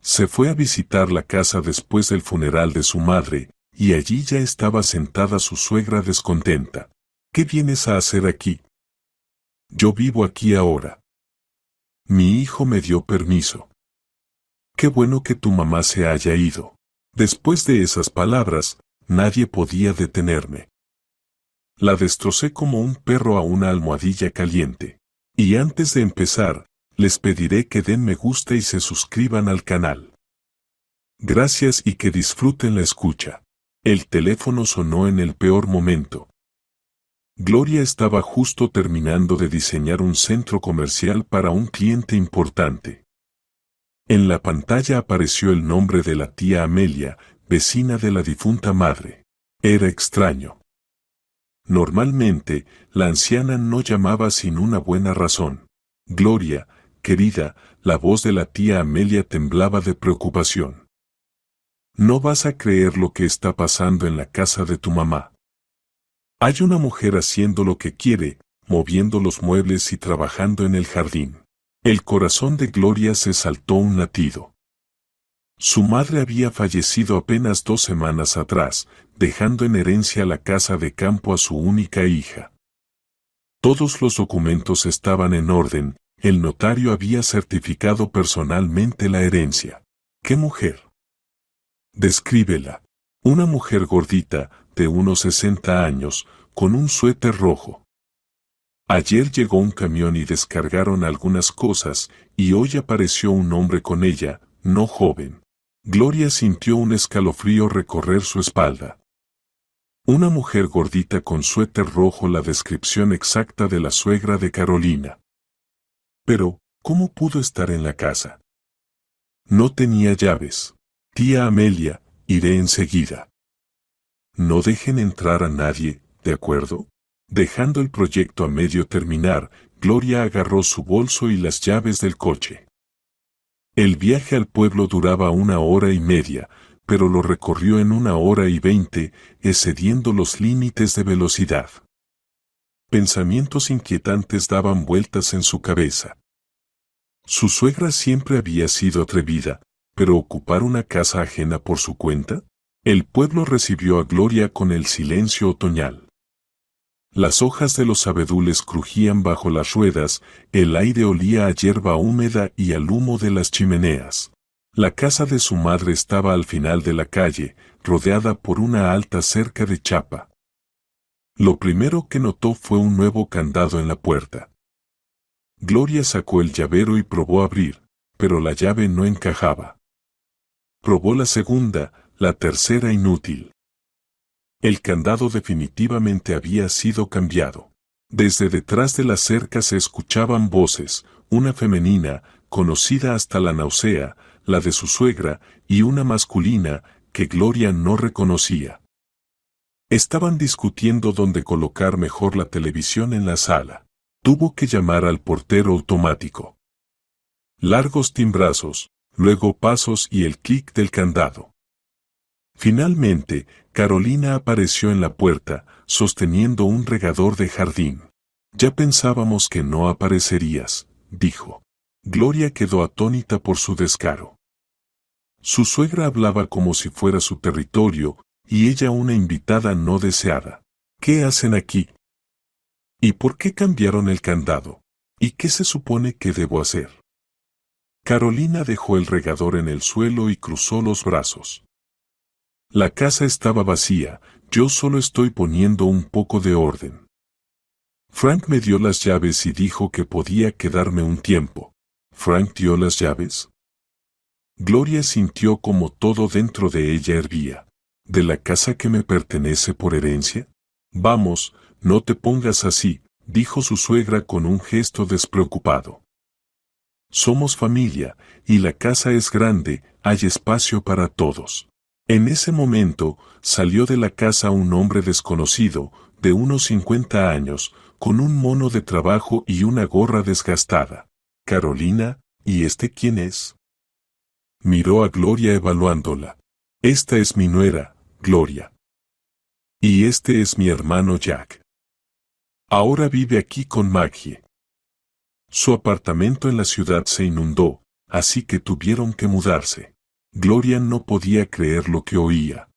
Se fue a visitar la casa después del funeral de su madre, y allí ya estaba sentada su suegra descontenta. ¿Qué vienes a hacer aquí? Yo vivo aquí ahora. Mi hijo me dio permiso. Qué bueno que tu mamá se haya ido. Después de esas palabras, nadie podía detenerme. La destrocé como un perro a una almohadilla caliente. Y antes de empezar, les pediré que den me gusta y se suscriban al canal. Gracias y que disfruten la escucha. El teléfono sonó en el peor momento. Gloria estaba justo terminando de diseñar un centro comercial para un cliente importante. En la pantalla apareció el nombre de la tía Amelia, vecina de la difunta madre. Era extraño. Normalmente, la anciana no llamaba sin una buena razón. Gloria, querida, la voz de la tía Amelia temblaba de preocupación. No vas a creer lo que está pasando en la casa de tu mamá. Hay una mujer haciendo lo que quiere, moviendo los muebles y trabajando en el jardín. El corazón de Gloria se saltó un latido. Su madre había fallecido apenas 2 semanas atrás, dejando en herencia la casa de campo a su única hija. Todos los documentos estaban en orden, el notario había certificado personalmente la herencia. ¿Qué mujer? Descríbela. Una mujer gordita, de unos 60 años, con un suéter rojo. Ayer llegó un camión y descargaron algunas cosas, y hoy apareció un hombre con ella, no joven. Gloria sintió un escalofrío recorrer su espalda. Una mujer gordita con suéter rojo, la descripción exacta de la suegra de Carolina. Pero, ¿cómo pudo estar en la casa? No tenía llaves. Tía Amelia, iré enseguida. No dejen entrar a nadie, ¿de acuerdo? Dejando el proyecto a medio terminar, Gloria agarró su bolso y las llaves del coche. El viaje al pueblo duraba 1 hora y media, pero lo recorrió en 1 hora y 20, excediendo los límites de velocidad. Pensamientos inquietantes daban vueltas en su cabeza. Su suegra siempre había sido atrevida, pero ocupar una casa ajena por su cuenta. El pueblo recibió a Gloria con el silencio otoñal. Las hojas de los abedules crujían bajo las ruedas, el aire olía a hierba húmeda y al humo de las chimeneas. La casa de su madre estaba al final de la calle, rodeada por una alta cerca de chapa. Lo primero que notó fue un nuevo candado en la puerta. Gloria sacó el llavero y probó abrir, pero la llave no encajaba. Probó la segunda, la tercera inútil. El candado definitivamente había sido cambiado. Desde detrás de la cerca se escuchaban voces, una femenina, conocida hasta la náusea, la de su suegra, y una masculina, que Gloria no reconocía. Estaban discutiendo dónde colocar mejor la televisión en la sala. Tuvo que llamar al portero automático. Largos timbrazos, luego pasos y el clic del candado. Finalmente, Carolina apareció en la puerta, sosteniendo un regador de jardín. Ya pensábamos que no aparecerías, dijo. Gloria quedó atónita por su descaro. Su suegra hablaba como si fuera su territorio, y ella una invitada no deseada. ¿Qué hacen aquí? ¿Y por qué cambiaron el candado? ¿Y qué se supone que debo hacer? Carolina dejó el regador en el suelo y cruzó los brazos. La casa estaba vacía, yo solo estoy poniendo un poco de orden. Frank me dio las llaves y dijo que podía quedarme un tiempo. ¿Frank dio las llaves? Gloria sintió como todo dentro de ella hervía. ¿De la casa que me pertenece por herencia? Vamos, no te pongas así, dijo su suegra con un gesto despreocupado. Somos familia, y la casa es grande, hay espacio para todos. En ese momento, salió de la casa un hombre desconocido, de unos 50 años, con un mono de trabajo y una gorra desgastada. Carolina, ¿y este quién es? Miró a Gloria evaluándola. Esta es mi nuera, Gloria. Y este es mi hermano Jack. Ahora vive aquí con Maggie. Su apartamento en la ciudad se inundó, así que tuvieron que mudarse. Gloria no podía creer lo que oía.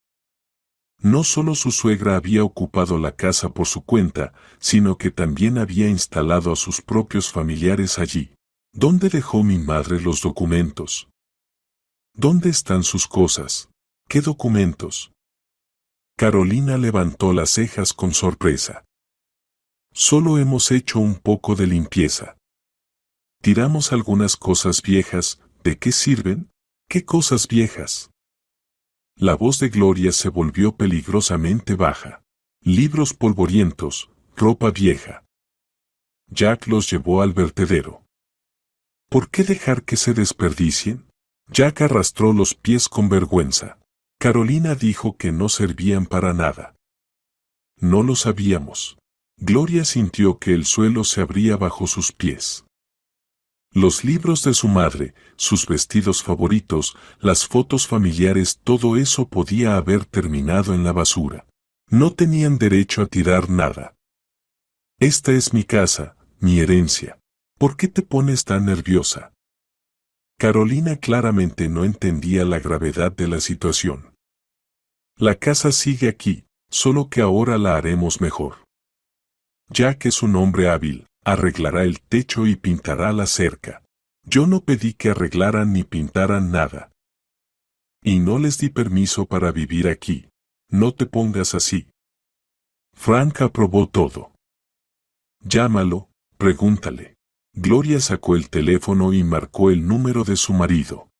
No solo su suegra había ocupado la casa por su cuenta, sino que también había instalado a sus propios familiares allí. ¿Dónde dejó mi madre los documentos? ¿Dónde están sus cosas? ¿Qué documentos? Carolina levantó las cejas con sorpresa. Solo hemos hecho un poco de limpieza. Tiramos algunas cosas viejas. ¿De qué sirven? ¿Qué cosas viejas? La voz de Gloria se volvió peligrosamente baja. Libros polvorientos, ropa vieja. Jack los llevó al vertedero. ¿Por qué dejar que se desperdicien? Jack arrastró los pies con vergüenza. Carolina dijo que no servían para nada. No lo sabíamos. Gloria sintió que el suelo se abría bajo sus pies. Los libros de su madre, sus vestidos favoritos, las fotos familiares, todo eso podía haber terminado en la basura. No tenían derecho a tirar nada. Esta es mi casa, mi herencia. ¿Por qué te pones tan nerviosa? Carolina claramente no entendía la gravedad de la situación. La casa sigue aquí, solo que ahora la haremos mejor. Jack es un hombre hábil. Arreglará el techo y pintará la cerca. Yo no pedí que arreglaran ni pintaran nada. Y no les di permiso para vivir aquí. No te pongas así. Frank aprobó todo. Llámalo, pregúntale. Gloria sacó el teléfono y marcó el número de su marido.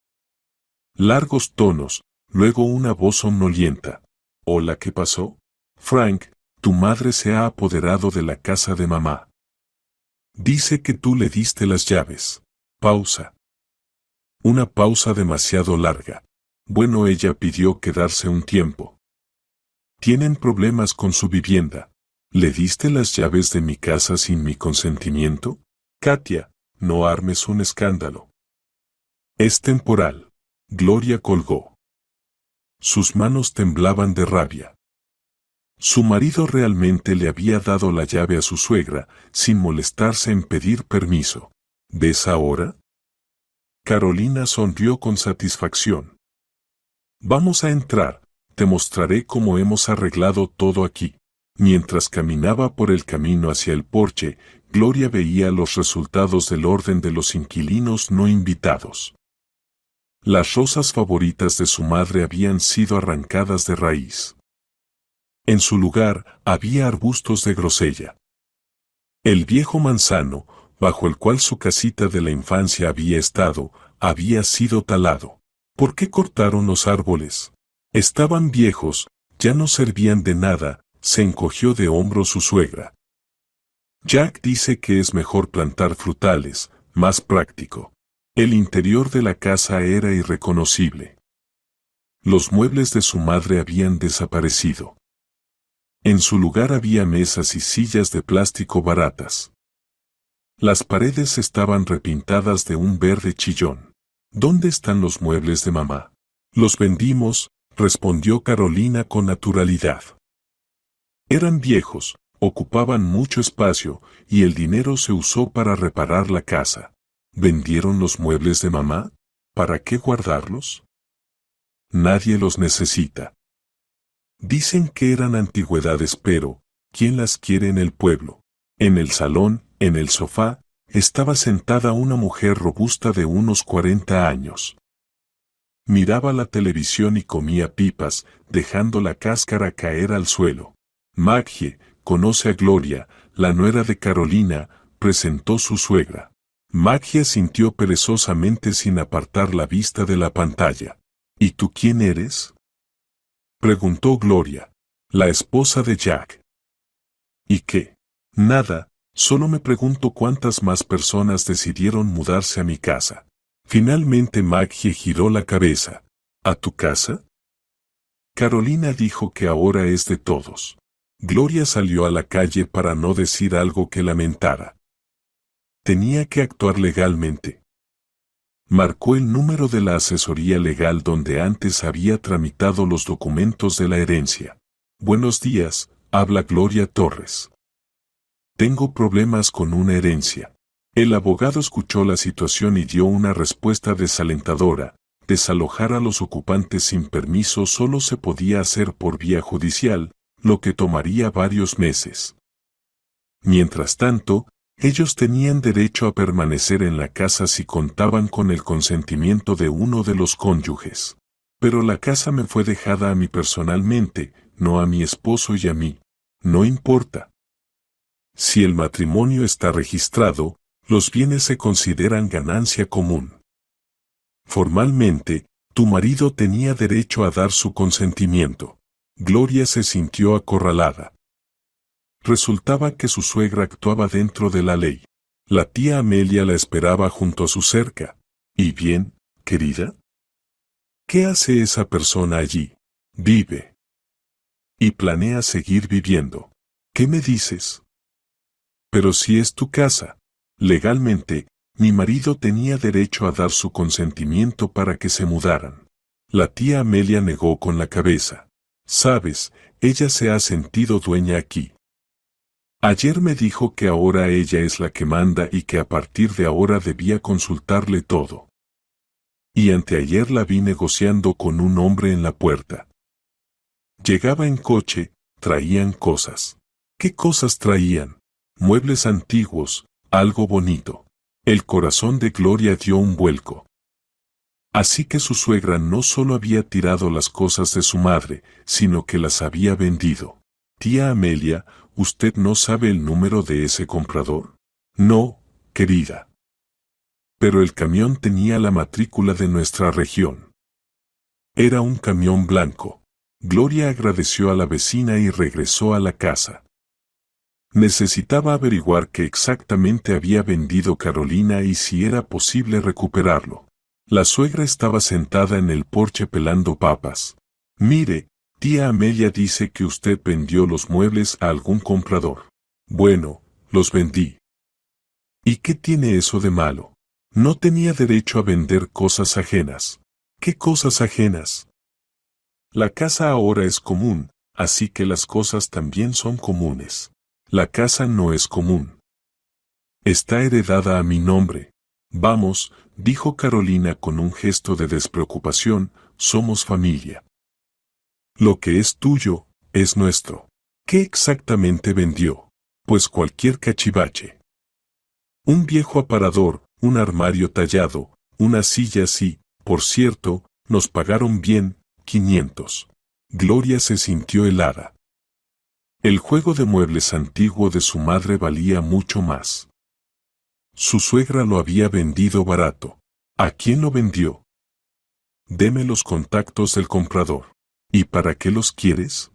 Largos tonos, luego una voz somnolienta. Hola, ¿qué pasó? Frank, tu madre se ha apoderado de la casa de mamá. Dice que tú le diste las llaves. Pausa. Una pausa demasiado larga. Bueno, ella pidió quedarse un tiempo. Tienen problemas con su vivienda. ¿Le diste las llaves de mi casa sin mi consentimiento? Katia, no armes un escándalo. Es temporal. Gloria colgó. Sus manos temblaban de rabia. Su marido realmente le había dado la llave a su suegra, sin molestarse en pedir permiso. ¿Ves ahora? Carolina sonrió con satisfacción. Vamos a entrar, te mostraré cómo hemos arreglado todo aquí. Mientras caminaba por el camino hacia el porche, Gloria veía los resultados del orden de los inquilinos no invitados. Las rosas favoritas de su madre habían sido arrancadas de raíz. En su lugar había arbustos de grosella. El viejo manzano, bajo el cual su casita de la infancia había estado, había sido talado. ¿Por qué cortaron los árboles? Estaban viejos, ya no servían de nada, se encogió de hombros su suegra. Jack dice que es mejor plantar frutales, más práctico. El interior de la casa era irreconocible. Los muebles de su madre habían desaparecido. En su lugar había mesas y sillas de plástico baratas. Las paredes estaban repintadas de un verde chillón. ¿Dónde están los muebles de mamá? Los vendimos, respondió Carolina con naturalidad. Eran viejos, ocupaban mucho espacio, y el dinero se usó para reparar la casa. ¿Vendieron los muebles de mamá? ¿Para qué guardarlos? Nadie los necesita. Dicen que eran antigüedades, pero ¿quién las quiere en el pueblo? En el salón, en el sofá, estaba sentada una mujer robusta de unos 40 años. Miraba la televisión y comía pipas, dejando la cáscara caer al suelo. Maggie, conoce a Gloria, la nuera de Carolina, presentó su suegra. Maggie sintió perezosamente sin apartar la vista de la pantalla. ¿Y tú quién eres? Preguntó Gloria, la esposa de Jack. ¿Y qué? Nada, solo me pregunto cuántas más personas decidieron mudarse a mi casa. Finalmente Maggie giró la cabeza. ¿A tu casa? Carolina dijo que ahora es de todos. Gloria salió a la calle para no decir algo que lamentara. Tenía que actuar legalmente. Marcó el número de la asesoría legal donde antes había tramitado los documentos de la herencia. Buenos días, habla Gloria Torres. Tengo problemas con una herencia. El abogado escuchó la situación y dio una respuesta desalentadora. desalojar a los ocupantes sin permiso solo se podía hacer por vía judicial, lo que tomaría varios meses. Mientras tanto, ellos tenían derecho a permanecer en la casa si contaban con el consentimiento de uno de los cónyuges. Pero la casa me fue dejada a mí personalmente, no a mi esposo y a mí. No importa. Si el matrimonio está registrado, los bienes se consideran ganancia común. Formalmente, tu marido tenía derecho a dar su consentimiento. Gloria se sintió acorralada. Resultaba que su suegra actuaba dentro de la ley. La tía Amelia la esperaba junto a su cerca. ¿Y bien, querida? ¿Qué hace esa persona allí? Vive. Y planea seguir viviendo. ¿Qué me dices? Pero si es tu casa, legalmente, mi marido tenía derecho a dar su consentimiento para que se mudaran. La tía Amelia negó con la cabeza. Sabes, ella se ha sentido dueña aquí. Ayer me dijo que ahora ella es la que manda y que a partir de ahora debía consultarle todo. Y anteayer la vi negociando con un hombre en la puerta. Llegaba en coche, traían cosas. ¿Qué cosas traían? Muebles antiguos, algo bonito. El corazón de Gloria dio un vuelco. Así que su suegra no solo había tirado las cosas de su madre, sino que las había vendido. Tía Amelia, ¿usted no sabe el número de ese comprador? No, querida. Pero el camión tenía la matrícula de nuestra región. Era un camión blanco. Gloria agradeció a la vecina y regresó a la casa. Necesitaba averiguar qué exactamente había vendido Carolina y si era posible recuperarlo. La suegra estaba sentada en el porche pelando papas. Mire, tía Amelia dice que usted vendió los muebles a algún comprador. Bueno, los vendí. ¿Y qué tiene eso de malo? No tenía derecho a vender cosas ajenas. ¿Qué cosas ajenas? La casa ahora es común, así que las cosas también son comunes. La casa no es común. Está heredada a mi nombre. Vamos, dijo Carolina con un gesto de despreocupación, somos familia. Lo que es tuyo, es nuestro. ¿Qué exactamente vendió? Pues cualquier cachivache. Un viejo aparador, un armario tallado, una silla así, por cierto, nos pagaron bien, 500. Gloria se sintió helada. El juego de muebles antiguo de su madre valía mucho más. Su suegra lo había vendido barato. ¿A quién lo vendió? Deme los contactos del comprador. ¿Y para qué los quieres?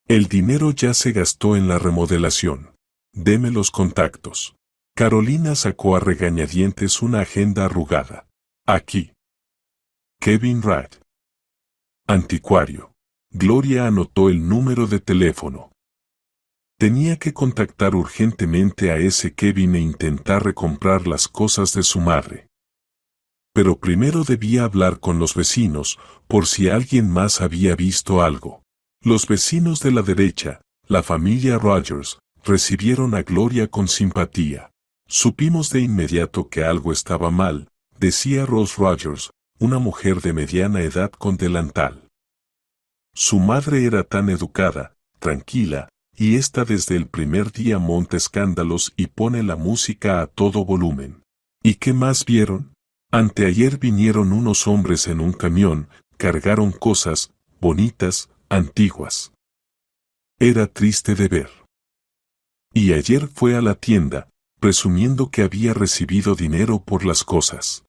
El dinero ya se gastó en la remodelación. Deme los contactos. Carolina sacó a regañadientes una agenda arrugada. Aquí. Kevin Wright. Anticuario. Gloria anotó el número de teléfono. Tenía que contactar urgentemente a ese Kevin e intentar recomprar las cosas de su madre. Pero primero debía hablar con los vecinos, por si alguien más había visto algo. Los vecinos de la derecha, la familia Rogers, recibieron a Gloria con simpatía. Supimos de inmediato que algo estaba mal, decía Rose Rogers, una mujer de mediana edad con delantal. Su madre era tan educada, tranquila, y ésta desde el primer día monta escándalos y pone la música a todo volumen. ¿Y qué más vieron? Anteayer vinieron unos hombres en un camión, cargaron cosas, bonitas, antiguas. Era triste de ver. Y ayer fue a la tienda, presumiendo que había recibido dinero por las cosas.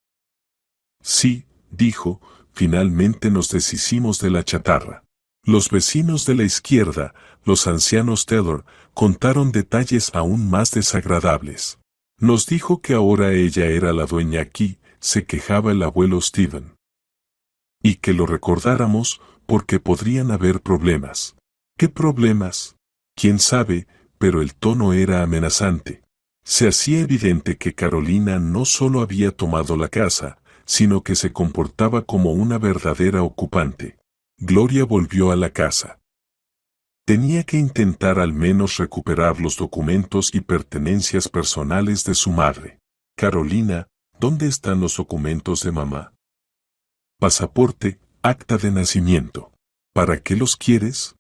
Sí, dijo, finalmente nos deshicimos de la chatarra. Los vecinos de la izquierda, los ancianos Taylor, contaron detalles aún más desagradables. Nos dijo que ahora ella era la dueña aquí, se quejaba el abuelo Stephen. Y que lo recordáramos, porque podrían haber problemas. ¿Qué problemas? ¿Quién sabe? Pero el tono era amenazante. Se hacía evidente que Carolina no solo había tomado la casa, sino que se comportaba como una verdadera ocupante. Gloria volvió a la casa. Tenía que intentar al menos recuperar los documentos y pertenencias personales de su madre. Carolina, ¿dónde están los documentos de mamá? pasaporte, acta de nacimiento. ¿Para qué los quieres?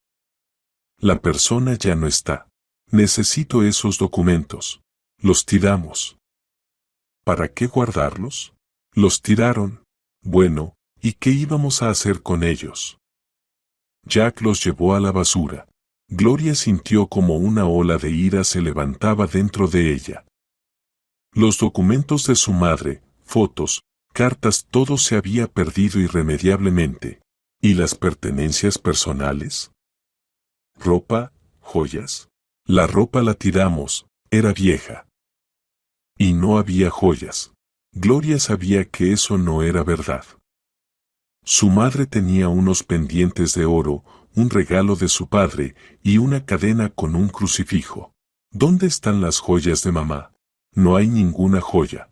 La persona ya no está. Necesito esos documentos. Los tiramos. ¿Para qué guardarlos? Los tiraron. Bueno, ¿y qué íbamos a hacer con ellos? Jack los llevó a la basura. Gloria sintió como una ola de ira se levantaba dentro de ella. Los documentos de su madre, fotos, cartas, todo se había perdido irremediablemente. ¿Y las pertenencias personales? ¿Ropa? ¿Joyas? La ropa la tiramos, era vieja. Y no había joyas. Gloria sabía que eso no era verdad. Su madre tenía unos pendientes de oro, un regalo de su padre y una cadena con un crucifijo. ¿Dónde están las joyas de mamá? No hay ninguna joya.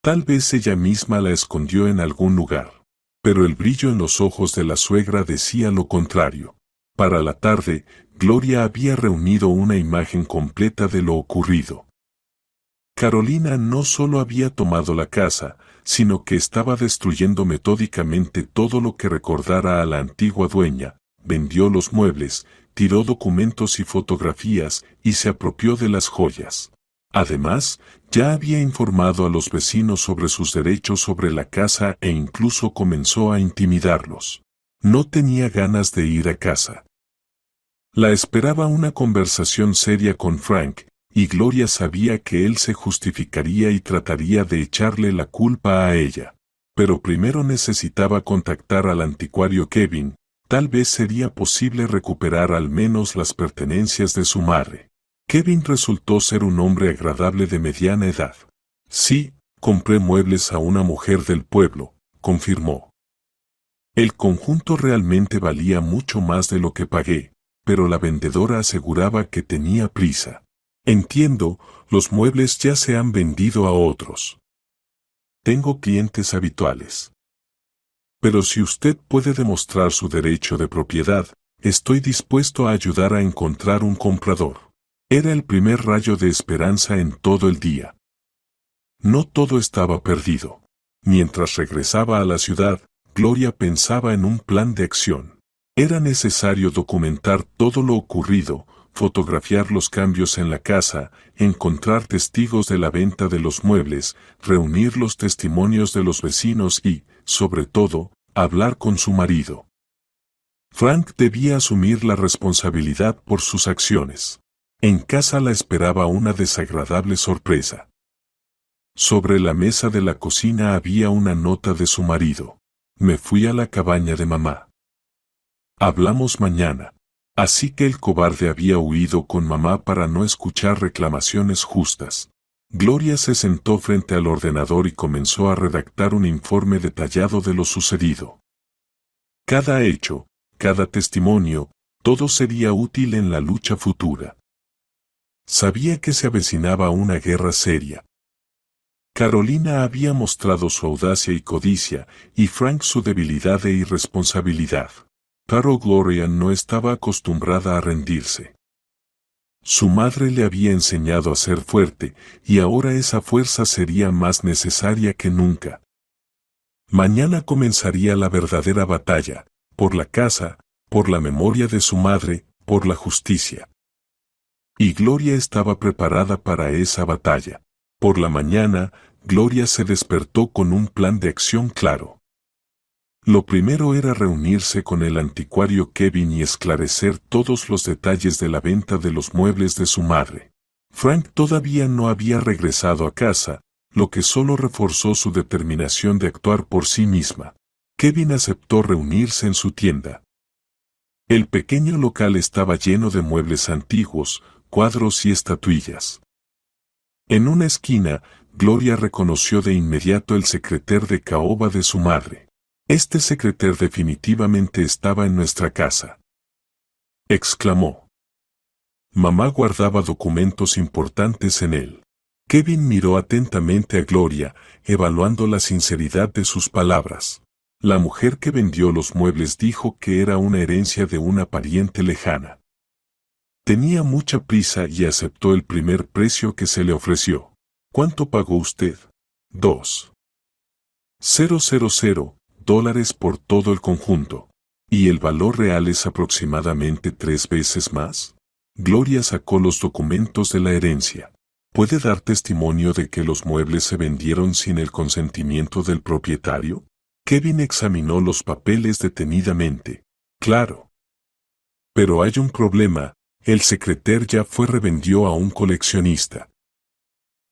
Tal vez ella misma la escondió en algún lugar. Pero el brillo en los ojos de la suegra decía lo contrario. Para la tarde, Gloria había reunido una imagen completa de lo ocurrido. Carolina no solo había tomado la casa, sino que estaba destruyendo metódicamente todo lo que recordara a la antigua dueña, vendió los muebles, tiró documentos y fotografías y se apropió de las joyas. Además, ya había informado a los vecinos sobre sus derechos sobre la casa e incluso comenzó a intimidarlos. No tenía ganas de ir a casa. La esperaba una conversación seria con Frank, y Gloria sabía que él se justificaría y trataría de echarle la culpa a ella. Pero primero necesitaba contactar al anticuario Kevin, tal vez sería posible recuperar al menos las pertenencias de su madre. Kevin resultó ser un hombre agradable de mediana edad. Sí, compré muebles a una mujer del pueblo, confirmó. El conjunto realmente valía mucho más de lo que pagué, pero la vendedora aseguraba que tenía prisa. Entiendo, los muebles ya se han vendido a otros. Tengo clientes habituales. Pero si usted puede demostrar su derecho de propiedad, estoy dispuesto a ayudar a encontrar un comprador. Era el primer rayo de esperanza en todo el día. No todo estaba perdido. Mientras regresaba a la ciudad, Gloria pensaba en un plan de acción. Era necesario documentar todo lo ocurrido, fotografiar los cambios en la casa, encontrar testigos de la venta de los muebles, reunir los testimonios de los vecinos y, sobre todo, hablar con su marido. Frank debía asumir la responsabilidad por sus acciones. En casa la esperaba una desagradable sorpresa. Sobre la mesa de la cocina había una nota de su marido. Me fui a la cabaña de mamá. Hablamos mañana. Así que el cobarde había huido con mamá para no escuchar reclamaciones justas. Gloria se sentó frente al ordenador y comenzó a redactar un informe detallado de lo sucedido. Cada hecho, cada testimonio, todo sería útil en la lucha futura. Sabía que se avecinaba una guerra seria. Carolina había mostrado su audacia y codicia, y Frank su debilidad e irresponsabilidad. Pero Gloria no estaba acostumbrada a rendirse. Su madre le había enseñado a ser fuerte, y ahora esa fuerza sería más necesaria que nunca. Mañana comenzaría la verdadera batalla, por la casa, por la memoria de su madre, por la justicia. Y Gloria estaba preparada para esa batalla. Por la mañana, Gloria se despertó con un plan de acción claro. Lo primero era reunirse con el anticuario Kevin y esclarecer todos los detalles de la venta de los muebles de su madre. Frank todavía no había regresado a casa, lo que solo reforzó su determinación de actuar por sí misma. Kevin aceptó reunirse en su tienda. El pequeño local estaba lleno de muebles antiguos, cuadros y estatuillas. En una esquina, Gloria reconoció de inmediato el secreter de caoba de su madre. Este secreter definitivamente estaba en nuestra casa, exclamó. Mamá guardaba documentos importantes en él. Kevin miró atentamente a Gloria, evaluando la sinceridad de sus palabras. La mujer que vendió los muebles dijo que era una herencia de una pariente lejana. Tenía mucha prisa y aceptó el primer precio que se le ofreció. ¿Cuánto pagó usted? 2.000. $100 por todo el conjunto. ¿Y el valor real es aproximadamente 3 veces más? Gloria sacó los documentos de la herencia. ¿Puede dar testimonio de que los muebles se vendieron sin el consentimiento del propietario? Kevin examinó los papeles detenidamente. Claro. Pero hay un problema, el secretario ya fue revendió a un coleccionista.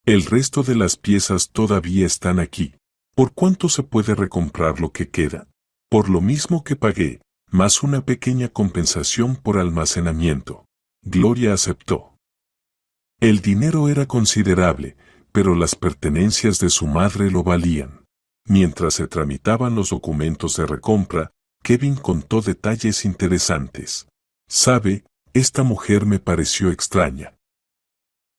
El resto de las piezas todavía están aquí. ¿Por cuánto se puede recomprar lo que queda? Por lo mismo que pagué, más una pequeña compensación por almacenamiento. Gloria aceptó. El dinero era considerable, pero las pertenencias de su madre lo valían. Mientras se tramitaban los documentos de recompra, Kevin contó detalles interesantes. «Sabe, esta mujer me pareció extraña.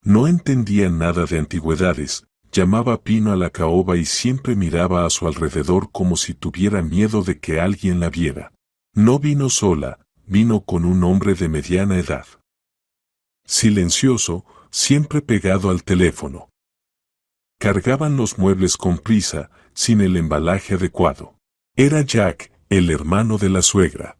No entendía nada de antigüedades, llamaba pino a la caoba y siempre miraba a su alrededor como si tuviera miedo de que alguien la viera. No vino sola, vino con un hombre de mediana edad. Silencioso, siempre pegado al teléfono. Cargaban los muebles con prisa, sin el embalaje adecuado. Era Jack, el hermano de la suegra.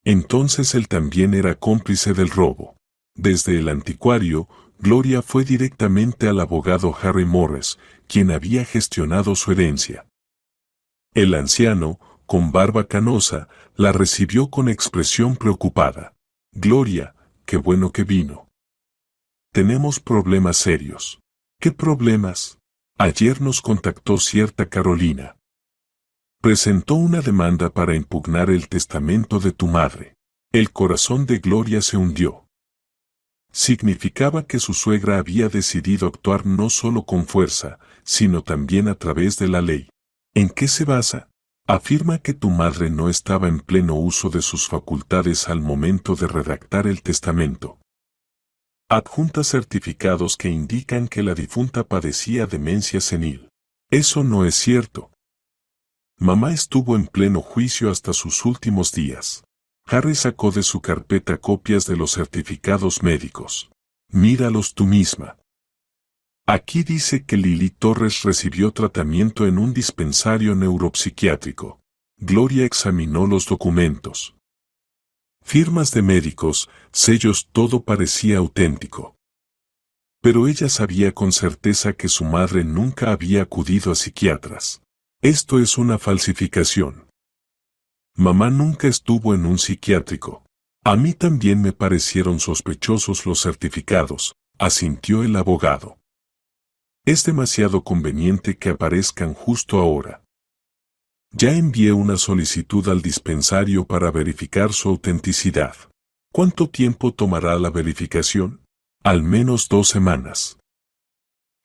Entonces él también era cómplice del robo. Desde el anticuario, Gloria fue directamente al abogado Harry Morris, quien había gestionado su herencia. El anciano, con barba canosa, la recibió con expresión preocupada. «Gloria, qué bueno que vino. Tenemos problemas serios». «¿Qué problemas?» «Ayer nos contactó cierta Carolina. Presentó una demanda para impugnar el testamento de tu madre». El corazón de Gloria se hundió. Significaba que su suegra había decidido actuar no solo con fuerza, sino también a través de la ley. ¿En qué se basa? Afirma que tu madre no estaba en pleno uso de sus facultades al momento de redactar el testamento. Adjunta certificados que indican que la difunta padecía demencia senil. Eso no es cierto. Mamá estuvo en pleno juicio hasta sus últimos días. Harry sacó de su carpeta copias de los certificados médicos. Míralos tú misma. Aquí dice que Lily Torres recibió tratamiento en un dispensario neuropsiquiátrico. Gloria examinó los documentos. Firmas de médicos, sellos, todo parecía auténtico. Pero ella sabía con certeza que su madre nunca había acudido a psiquiatras. Esto es una falsificación. Mamá nunca estuvo en un psiquiátrico. A mí también me parecieron sospechosos los certificados, asintió el abogado. Es demasiado conveniente que aparezcan justo ahora. Ya envié una solicitud al dispensario para verificar su autenticidad. ¿Cuánto tiempo tomará la verificación? Al menos 2 semanas.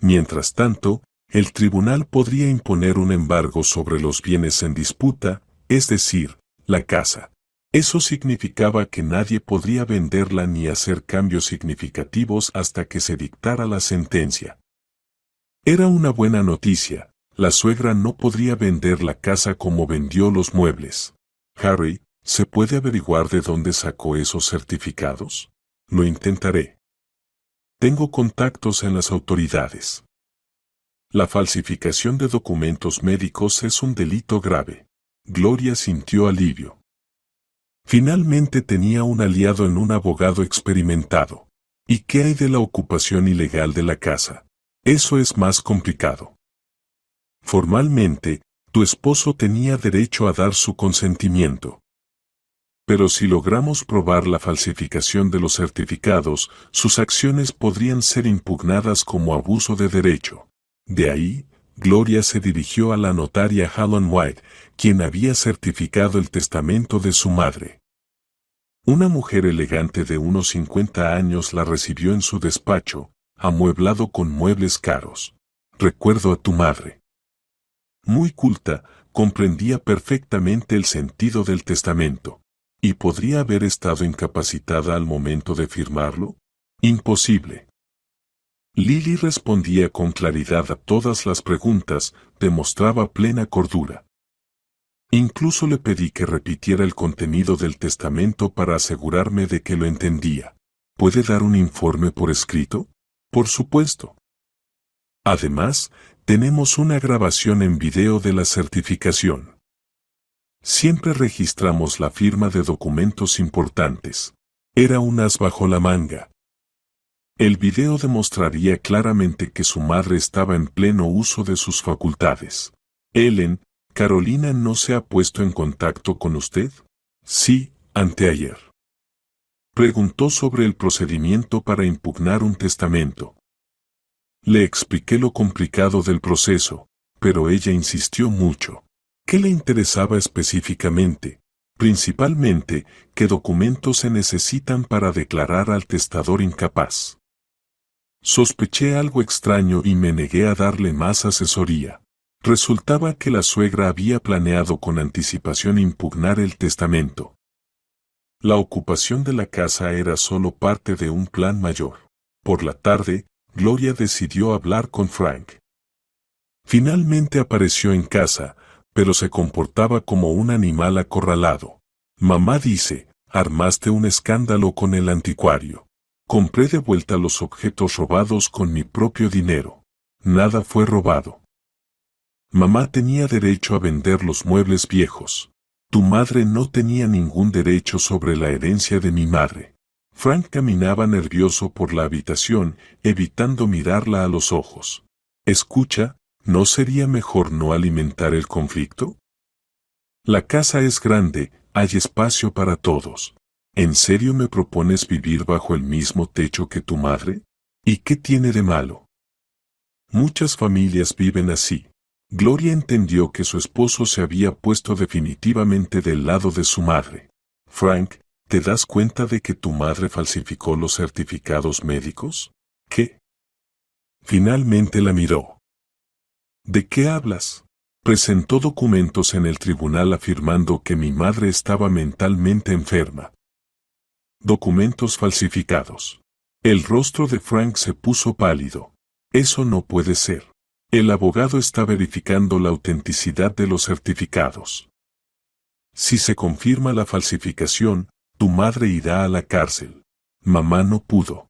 Mientras tanto, el tribunal podría imponer un embargo sobre los bienes en disputa, es decir, la casa. Eso significaba que nadie podría venderla ni hacer cambios significativos hasta que se dictara la sentencia. Era una buena noticia, la suegra no podría vender la casa como vendió los muebles. Harry, ¿se puede averiguar de dónde sacó esos certificados? Lo intentaré. Tengo contactos en las autoridades. La falsificación de documentos médicos es un delito grave. Gloria sintió alivio. Finalmente tenía un aliado en un abogado experimentado. ¿Y qué hay de la ocupación ilegal de la casa? Eso es más complicado. Formalmente, tu esposo tenía derecho a dar su consentimiento. Pero si logramos probar la falsificación de los certificados, sus acciones podrían ser impugnadas como abuso de derecho. De ahí, Gloria se dirigió a la notaria Helen White, quien había certificado el testamento de su madre. Una mujer elegante de unos 50 años la recibió en su despacho, amueblado con muebles caros. Recuerdo a tu madre. Muy culta, comprendía perfectamente el sentido del testamento. ¿Y podría haber estado incapacitada al momento de firmarlo? Imposible. Lily respondía con claridad a todas las preguntas, demostraba plena cordura. Incluso le pedí que repitiera el contenido del testamento para asegurarme de que lo entendía. ¿Puede dar un informe por escrito? Por supuesto. Además, tenemos una grabación en video de la certificación. Siempre registramos la firma de documentos importantes. Era un as bajo la manga. El video demostraría claramente que su madre estaba en pleno uso de sus facultades. Ellen, ¿Carolina no se ha puesto en contacto con usted? Sí, anteayer. Preguntó sobre el procedimiento para impugnar un testamento. Le expliqué lo complicado del proceso, pero ella insistió mucho. ¿Qué le interesaba específicamente? Principalmente, ¿qué documentos se necesitan para declarar al testador incapaz? Sospeché algo extraño y me negué a darle más asesoría. Resultaba que la suegra había planeado con anticipación impugnar el testamento. La ocupación de la casa era solo parte de un plan mayor. Por la tarde, Gloria decidió hablar con Frank. Finalmente apareció en casa, pero se comportaba como un animal acorralado. Mamá dice, armaste un escándalo con el anticuario. Compré de vuelta los objetos robados con mi propio dinero. Nada fue robado. Mamá tenía derecho a vender los muebles viejos. Tu madre no tenía ningún derecho sobre la herencia de mi madre. Frank caminaba nervioso por la habitación, evitando mirarla a los ojos. Escucha, ¿no sería mejor no alimentar el conflicto? La casa es grande, hay espacio para todos. ¿En serio me propones vivir bajo el mismo techo que tu madre? ¿Y qué tiene de malo? Muchas familias viven así. Gloria entendió que su esposo se había puesto definitivamente del lado de su madre. Frank, ¿te das cuenta de que tu madre falsificó los certificados médicos? ¿Qué? Finalmente la miró. ¿De qué hablas? Presentó documentos en el tribunal afirmando que mi madre estaba mentalmente enferma. Documentos falsificados. El rostro de Frank se puso pálido. Eso no puede ser. El abogado está verificando la autenticidad de los certificados. Si se confirma la falsificación, tu madre irá a la cárcel. Mamá no pudo.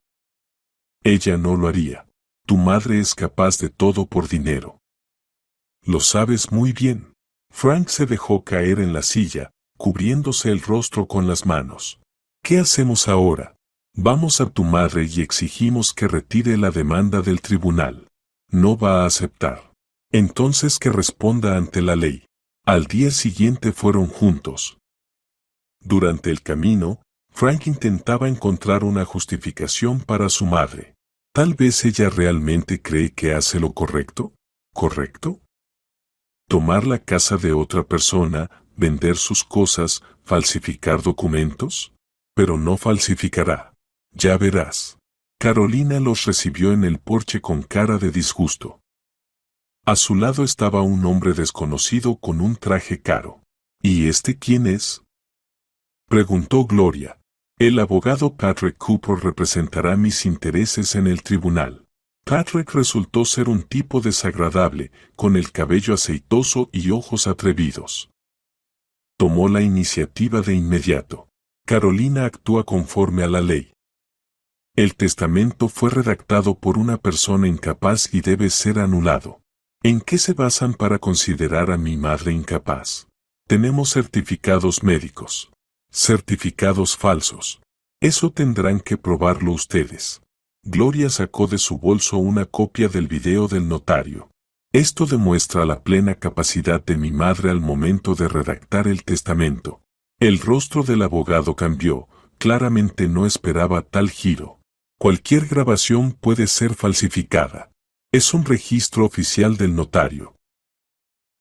Ella no lo haría. Tu madre es capaz de todo por dinero. Lo sabes muy bien. Frank se dejó caer en la silla, cubriéndose el rostro con las manos. ¿Qué hacemos ahora? Vamos a tu madre y exigimos que retire la demanda del tribunal. No va a aceptar. Entonces que responda ante la ley. Al día siguiente fueron juntos. Durante el camino, Frank intentaba encontrar una justificación para su madre. Tal vez ella realmente cree que hace lo correcto. ¿Correcto? Tomar la casa de otra persona, vender sus cosas, falsificar documentos. Pero no falsificará. Ya verás. Carolina los recibió en el porche con cara de disgusto. A su lado estaba un hombre desconocido con un traje caro. ¿Y este quién es? Preguntó Gloria. El abogado Patrick Cooper representará mis intereses en el tribunal. Patrick resultó ser un tipo desagradable, con el cabello aceitoso y ojos atrevidos. Tomó la iniciativa de inmediato. Carolina actúa conforme a la ley. El testamento fue redactado por una persona incapaz y debe ser anulado. ¿En qué se basan para considerar a mi madre incapaz? Tenemos certificados médicos. Certificados falsos. Eso tendrán que probarlo ustedes. Gloria sacó de su bolso una copia del video del notario. Esto demuestra la plena capacidad de mi madre al momento de redactar el testamento. El rostro del abogado cambió, claramente no esperaba tal giro. Cualquier grabación puede ser falsificada. Es un registro oficial del notario.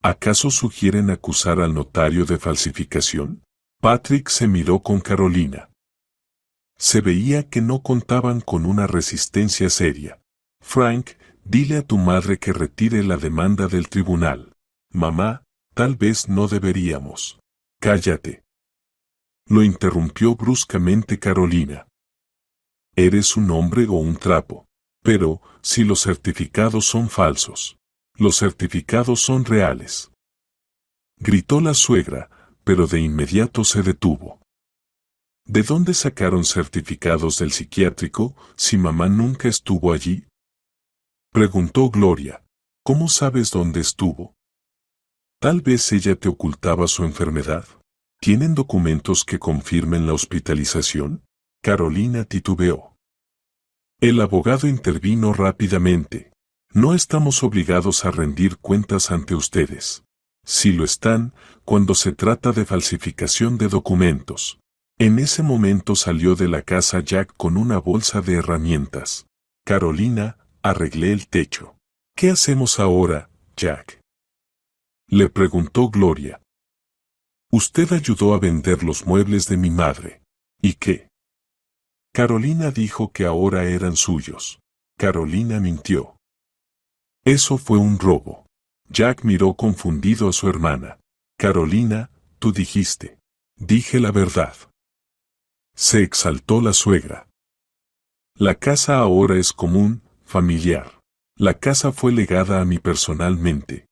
¿Acaso sugieren acusar al notario de falsificación? Patrick se miró con Carolina. Se veía que no contaban con una resistencia seria. Frank, dile a tu madre que retire la demanda del tribunal. Mamá, tal vez no deberíamos. Cállate. Lo interrumpió bruscamente Carolina. Eres un hombre o un trapo. Pero, si los certificados son falsos. Los certificados son reales. Gritó la suegra, pero de inmediato se detuvo. ¿De dónde sacaron certificados del psiquiátrico si mamá nunca estuvo allí? Preguntó Gloria. ¿Cómo sabes dónde estuvo? Tal vez ella te ocultaba su enfermedad. ¿Tienen documentos que confirmen la hospitalización? Carolina titubeó. El abogado intervino rápidamente. No estamos obligados a rendir cuentas ante ustedes. Si lo están, cuando se trata de falsificación de documentos. En ese momento salió de la casa Jack con una bolsa de herramientas. Carolina, arreglé el techo. ¿Qué hacemos ahora, Jack? Le preguntó Gloria. Usted ayudó a vender los muebles de mi madre. ¿Y qué? Carolina dijo que ahora eran suyos. Carolina mintió. Eso fue un robo. Jack miró confundido a su hermana. Carolina, tú dijiste. Dije la verdad. Se exaltó la suegra. La casa ahora es común, familiar. La casa fue legada a mí personalmente.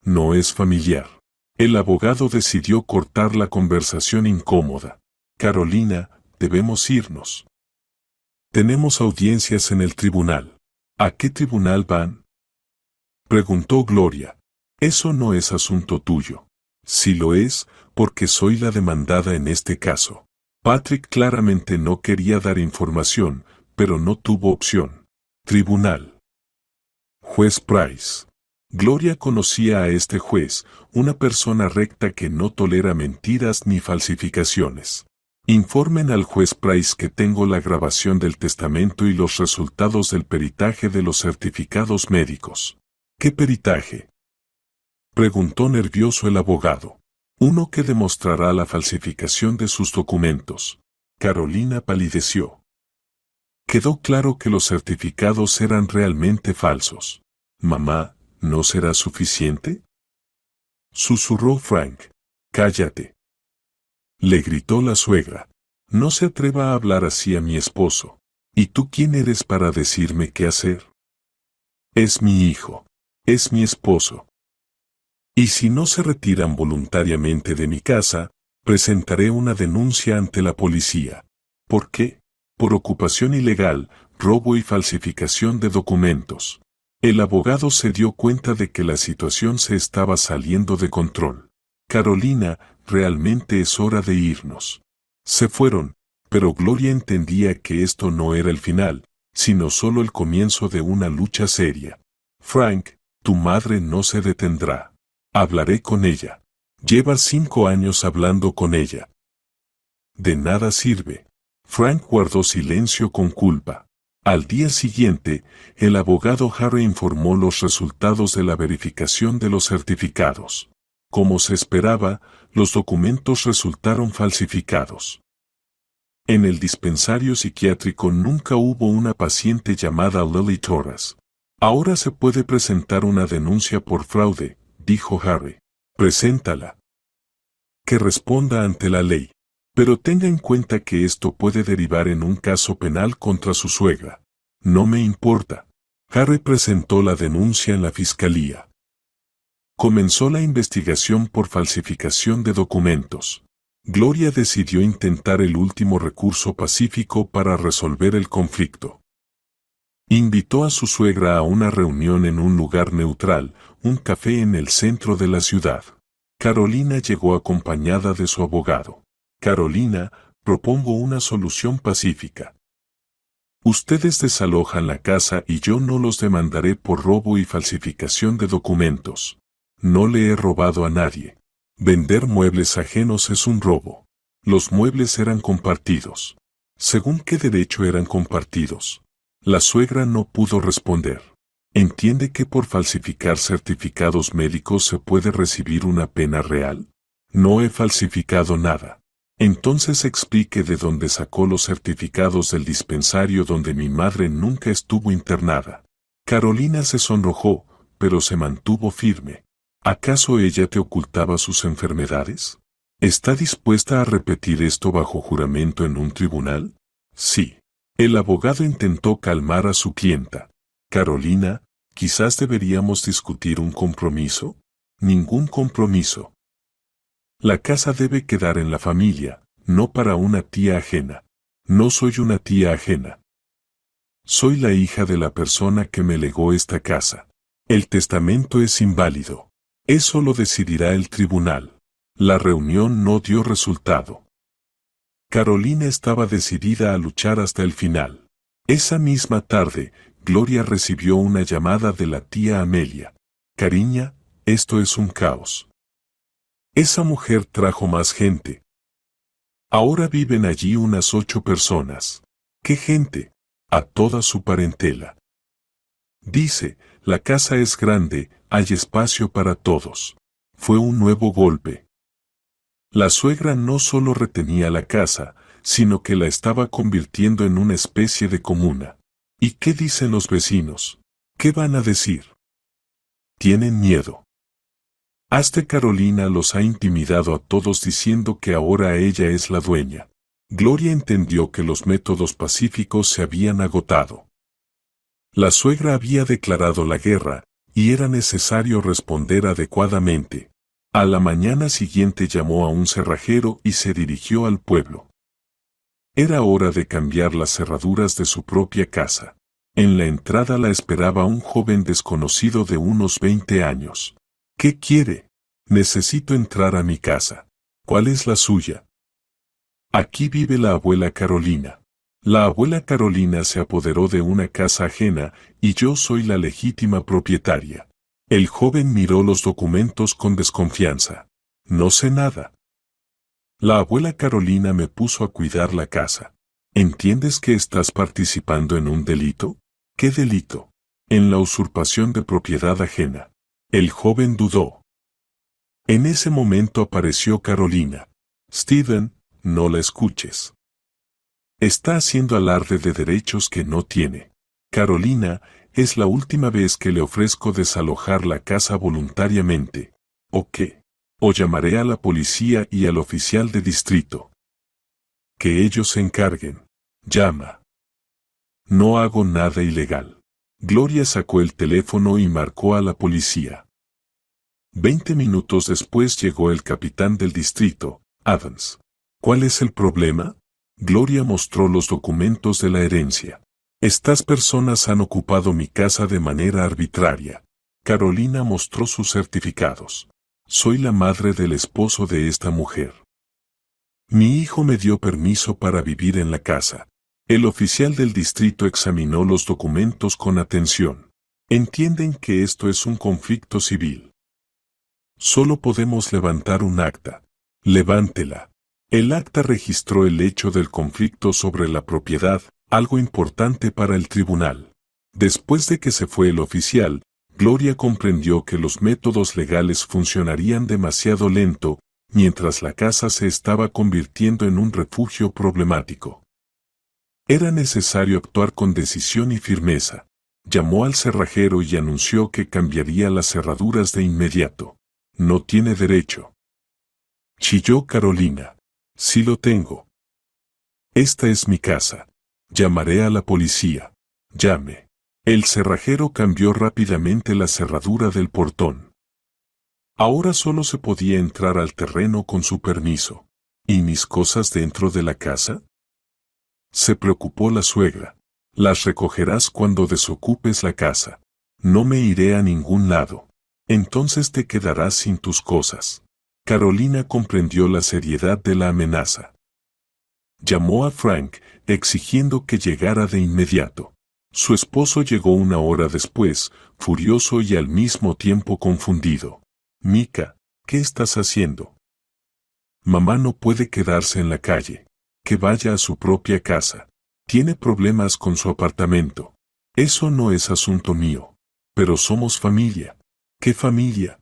No es familiar. El abogado decidió cortar la conversación incómoda. Carolina, debemos irnos. Tenemos audiencias en el tribunal. ¿A qué tribunal van? Preguntó Gloria. Eso no es asunto tuyo. Si lo es, porque soy la demandada en este caso. Patrick claramente no quería dar información, pero no tuvo opción. Tribunal. Juez Price. Gloria conocía a este juez, una persona recta que no tolera mentiras ni falsificaciones. Informen al juez Price que tengo la grabación del testamento y los resultados del peritaje de los certificados médicos. ¿Qué peritaje? Preguntó nervioso el abogado. Uno que demostrará la falsificación de sus documentos. Carolina palideció. Quedó claro que los certificados eran realmente falsos. Mamá, ¿no será suficiente? Susurró Frank. Cállate. Le gritó la suegra. No se atreva a hablar así a mi esposo. ¿Y tú quién eres para decirme qué hacer? Es mi hijo. Es mi esposo. Y si no se retiran voluntariamente de mi casa, presentaré una denuncia ante la policía. ¿Por qué? Por ocupación ilegal, robo y falsificación de documentos. El abogado se dio cuenta de que la situación se estaba saliendo de control. Carolina, realmente es hora de irnos. Se fueron, pero Gloria entendía que esto no era el final, sino solo el comienzo de una lucha seria. Frank, tu madre no se detendrá. Hablaré con ella. Llevas 5 años hablando con ella. De nada sirve. Frank guardó silencio con culpa. Al día siguiente, el abogado Harry informó los resultados de la verificación de los certificados. Como se esperaba, los documentos resultaron falsificados. En el dispensario psiquiátrico nunca hubo una paciente llamada Lily Torres. Ahora se puede presentar una denuncia por fraude, dijo Harry. Preséntala. Que responda ante la ley. Pero tenga en cuenta que esto puede derivar en un caso penal contra su suegra. No me importa. Harry presentó la denuncia en la fiscalía. Comenzó la investigación por falsificación de documentos. Gloria decidió intentar el último recurso pacífico para resolver el conflicto. Invitó a su suegra a una reunión en un lugar neutral, un café en el centro de la ciudad. Carolina llegó acompañada de su abogado. Carolina, propongo una solución pacífica. Ustedes desalojan la casa y yo no los demandaré por robo y falsificación de documentos. No le he robado a nadie. Vender muebles ajenos es un robo. Los muebles eran compartidos. ¿Según qué derecho eran compartidos? La suegra no pudo responder. ¿Entiende que por falsificar certificados médicos se puede recibir una pena real? No he falsificado nada. Entonces explique de dónde sacó los certificados del dispensario donde mi madre nunca estuvo internada. Carolina se sonrojó, pero se mantuvo firme. ¿Acaso ella te ocultaba sus enfermedades? ¿Está dispuesta a repetir esto bajo juramento en un tribunal? Sí. El abogado intentó calmar a su clienta. Carolina, quizás deberíamos discutir un compromiso. Ningún compromiso. La casa debe quedar en la familia, no para una tía ajena. No soy una tía ajena. Soy la hija de la persona que me legó esta casa. El testamento es inválido. Eso lo decidirá el tribunal. La reunión no dio resultado. Carolina estaba decidida a luchar hasta el final. Esa misma tarde, Gloria recibió una llamada de la tía Amelia. Cariña, esto es un caos. Esa mujer trajo más gente. Ahora viven allí unas 8 personas. ¿Qué gente? A toda su parentela. Dice, la casa es grande, hay espacio para todos. Fue un nuevo golpe. La suegra no solo retenía la casa, sino que la estaba convirtiendo en una especie de comuna. ¿Y qué dicen los vecinos? ¿Qué van a decir? Tienen miedo. Hasta Carolina los ha intimidado a todos diciendo que ahora ella es la dueña. Gloria entendió que los métodos pacíficos se habían agotado. La suegra había declarado la guerra, y era necesario responder adecuadamente. A la mañana siguiente llamó a un cerrajero y se dirigió al pueblo. Era hora de cambiar las cerraduras de su propia casa. En la entrada la esperaba un joven desconocido de unos 20 años. ¿Qué quiere? Necesito entrar a mi casa. ¿Cuál es la suya? Aquí vive la abuela Carolina. La abuela Carolina se apoderó de una casa ajena y yo soy la legítima propietaria. El joven miró los documentos con desconfianza. No sé nada. La abuela Carolina me puso a cuidar la casa. ¿Entiendes que estás participando en un delito? ¿Qué delito? En la usurpación de propiedad ajena. El joven dudó. En ese momento apareció Carolina. Steven, no la escuches. Está haciendo alarde de derechos que no tiene. Carolina, es la última vez que le ofrezco desalojar la casa voluntariamente. ¿O qué? O llamaré a la policía y al oficial de distrito. Que ellos se encarguen. Llama. No hago nada ilegal. Gloria sacó el teléfono y marcó a la policía. 20 minutos después llegó el capitán del distrito, Adams. ¿Cuál es el problema? Gloria mostró los documentos de la herencia. Estas personas han ocupado mi casa de manera arbitraria. Carolina mostró sus certificados. Soy la madre del esposo de esta mujer. Mi hijo me dio permiso para vivir en la casa. El oficial del distrito examinó los documentos con atención. Entienden que esto es un conflicto civil. Solo podemos levantar un acta. Levántela. El acta registró el hecho del conflicto sobre la propiedad, algo importante para el tribunal. Después de que se fue el oficial, Gloria comprendió que los métodos legales funcionarían demasiado lento, mientras la casa se estaba convirtiendo en un refugio problemático. Era necesario actuar con decisión y firmeza. Llamó al cerrajero y anunció que cambiaría las cerraduras de inmediato. No tiene derecho. Chilló Carolina. Sí lo tengo. Esta es mi casa. Llamaré a la policía. Llame. El cerrajero cambió rápidamente la cerradura del portón. Ahora solo se podía entrar al terreno con su permiso. ¿Y mis cosas dentro de la casa? Se preocupó la suegra. Las recogerás cuando desocupes la casa. No me iré a ningún lado. Entonces te quedarás sin tus cosas. Carolina comprendió la seriedad de la amenaza. Llamó a Frank, exigiendo que llegara de inmediato. Su esposo llegó una hora después, furioso y al mismo tiempo confundido. Mika, ¿qué estás haciendo? Mamá no puede quedarse en la calle. Que vaya a su propia casa. Tiene problemas con su apartamento. Eso no es asunto mío. Pero somos familia. ¿Qué familia?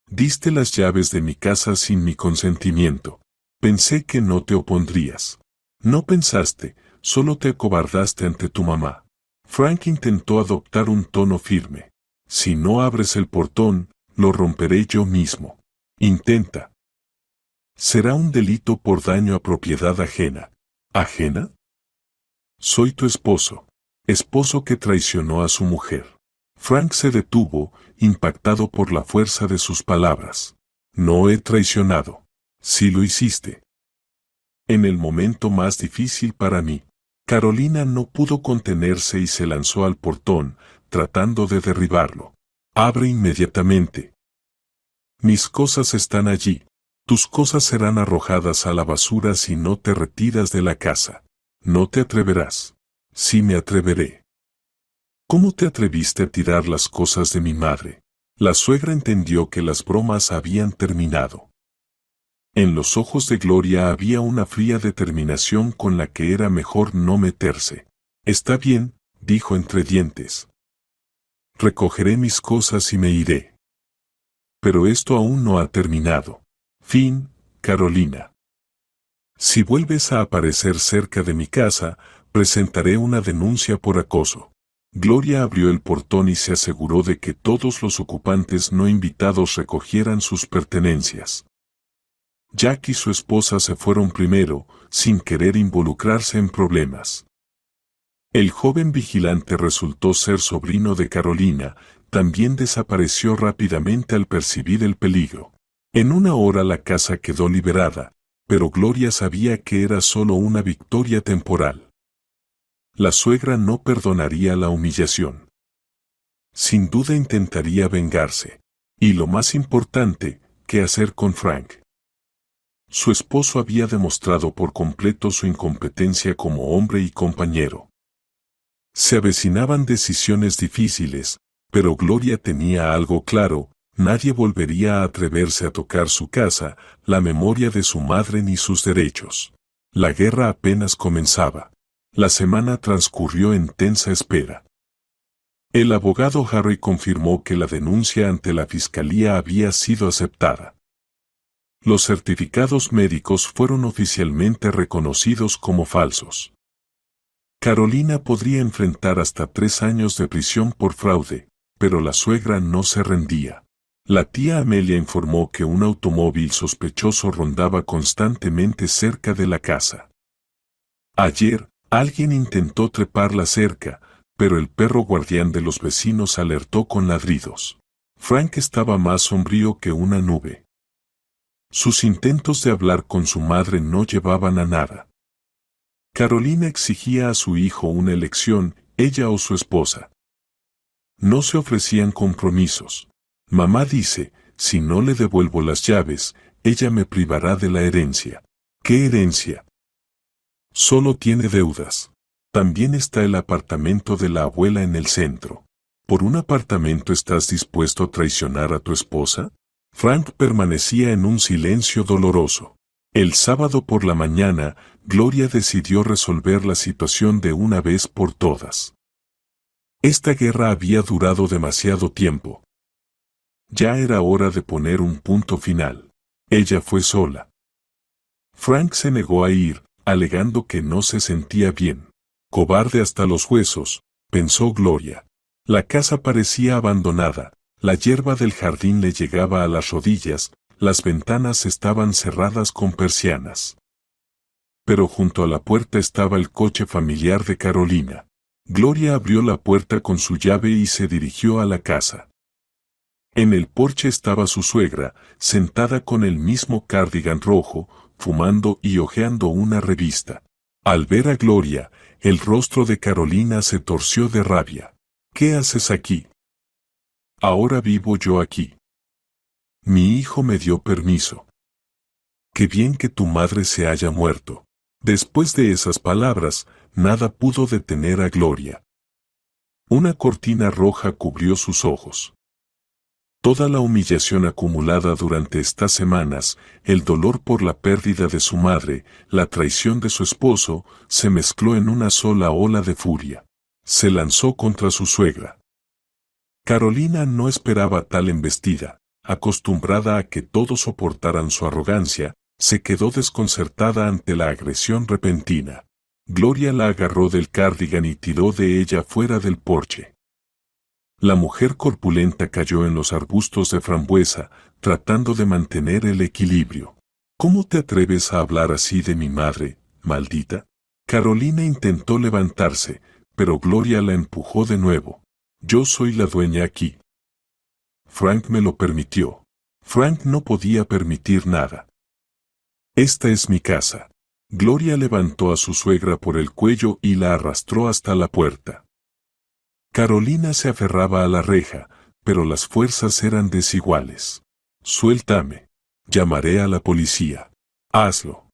Diste las llaves de mi casa sin mi consentimiento. Pensé que no te opondrías. No pensaste, solo te acobardaste ante tu mamá. Frank intentó adoptar un tono firme. Si no abres el portón, lo romperé yo mismo. Intenta. Será un delito por daño a propiedad ajena. ¿Ajena? Soy tu esposo. Esposo que traicionó a su mujer. Frank se detuvo, impactado por la fuerza de sus palabras. No he traicionado. Sí lo hiciste. En el momento más difícil para mí. Carolina no pudo contenerse y se lanzó al portón, tratando de derribarlo. Abre inmediatamente. Mis cosas están allí. Tus cosas serán arrojadas a la basura si no te retiras de la casa. No te atreverás. Sí me atreveré. ¿Cómo te atreviste a tirar las cosas de mi madre? La suegra entendió que las bromas habían terminado. En los ojos de Gloria había una fría determinación con la que era mejor no meterse. Está bien, dijo entre dientes. Recogeré mis cosas y me iré. Pero esto aún no ha terminado. Fin, Carolina. Si vuelves a aparecer cerca de mi casa, presentaré una denuncia por acoso. Gloria abrió el portón y se aseguró de que todos los ocupantes no invitados recogieran sus pertenencias. Jack y su esposa se fueron primero, sin querer involucrarse en problemas. El joven vigilante resultó ser sobrino de Carolina, también desapareció rápidamente al percibir el peligro. En una hora la casa quedó liberada, pero Gloria sabía que era solo una victoria temporal. La suegra no perdonaría la humillación. Sin duda intentaría vengarse. Y lo más importante, ¿qué hacer con Frank? Su esposo había demostrado por completo su incompetencia como hombre y compañero. Se avecinaban decisiones difíciles, pero Gloria tenía algo claro: nadie volvería a atreverse a tocar su casa, la memoria de su madre ni sus derechos. La guerra apenas comenzaba. La semana transcurrió en tensa espera. El abogado Harry confirmó que la denuncia ante la fiscalía había sido aceptada. Los certificados médicos fueron oficialmente reconocidos como falsos. Carolina podría enfrentar hasta 3 años de prisión por fraude, pero la suegra no se rendía. La tía Amelia informó que un automóvil sospechoso rondaba constantemente cerca de la casa. Ayer, alguien intentó trepar la cerca, pero el perro guardián de los vecinos alertó con ladridos. Frank estaba más sombrío que una nube. Sus intentos de hablar con su madre no llevaban a nada. Carolina exigía a su hijo una elección, ella o su esposa. No se ofrecían compromisos. Mamá dice, si no le devuelvo las llaves, ella me privará de la herencia. ¿Qué herencia? Solo tiene deudas. También está el apartamento de la abuela en el centro. ¿Por un apartamento estás dispuesto a traicionar a tu esposa? Frank permanecía en un silencio doloroso. El sábado por la mañana, Gloria decidió resolver la situación de una vez por todas. Esta guerra había durado demasiado tiempo. Ya era hora de poner un punto final. Ella fue sola. Frank se negó a ir, alegando que no se sentía bien. Cobarde hasta los huesos, pensó Gloria. La casa parecía abandonada, la hierba del jardín le llegaba a las rodillas, las ventanas estaban cerradas con persianas. Pero junto a la puerta estaba el coche familiar de Carolina. Gloria abrió la puerta con su llave y se dirigió a la casa. En el porche estaba su suegra, sentada con el mismo cardigan rojo, fumando y hojeando una revista. Al ver a Gloria, el rostro de Carolina se torció de rabia. ¿Qué haces aquí? Ahora vivo yo aquí. Mi hijo me dio permiso. Qué bien que tu madre se haya muerto. Después de esas palabras, nada pudo detener a Gloria. Una cortina roja cubrió sus ojos. Toda la humillación acumulada durante estas semanas, el dolor por la pérdida de su madre, la traición de su esposo, se mezcló en una sola ola de furia. Se lanzó contra su suegra. Carolina no esperaba tal embestida. Acostumbrada a que todos soportaran su arrogancia, se quedó desconcertada ante la agresión repentina. Gloria la agarró del cardigan y tiró de ella fuera del porche. La mujer corpulenta cayó en los arbustos de frambuesa, tratando de mantener el equilibrio. ¿Cómo te atreves a hablar así de mi madre, maldita? Carolina intentó levantarse, pero Gloria la empujó de nuevo. Yo soy la dueña aquí. Frank me lo permitió. Frank no podía permitir nada. Esta es mi casa. Gloria levantó a su suegra por el cuello y la arrastró hasta la puerta. Carolina se aferraba a la reja, pero las fuerzas eran desiguales. Suéltame. Llamaré a la policía. Hazlo.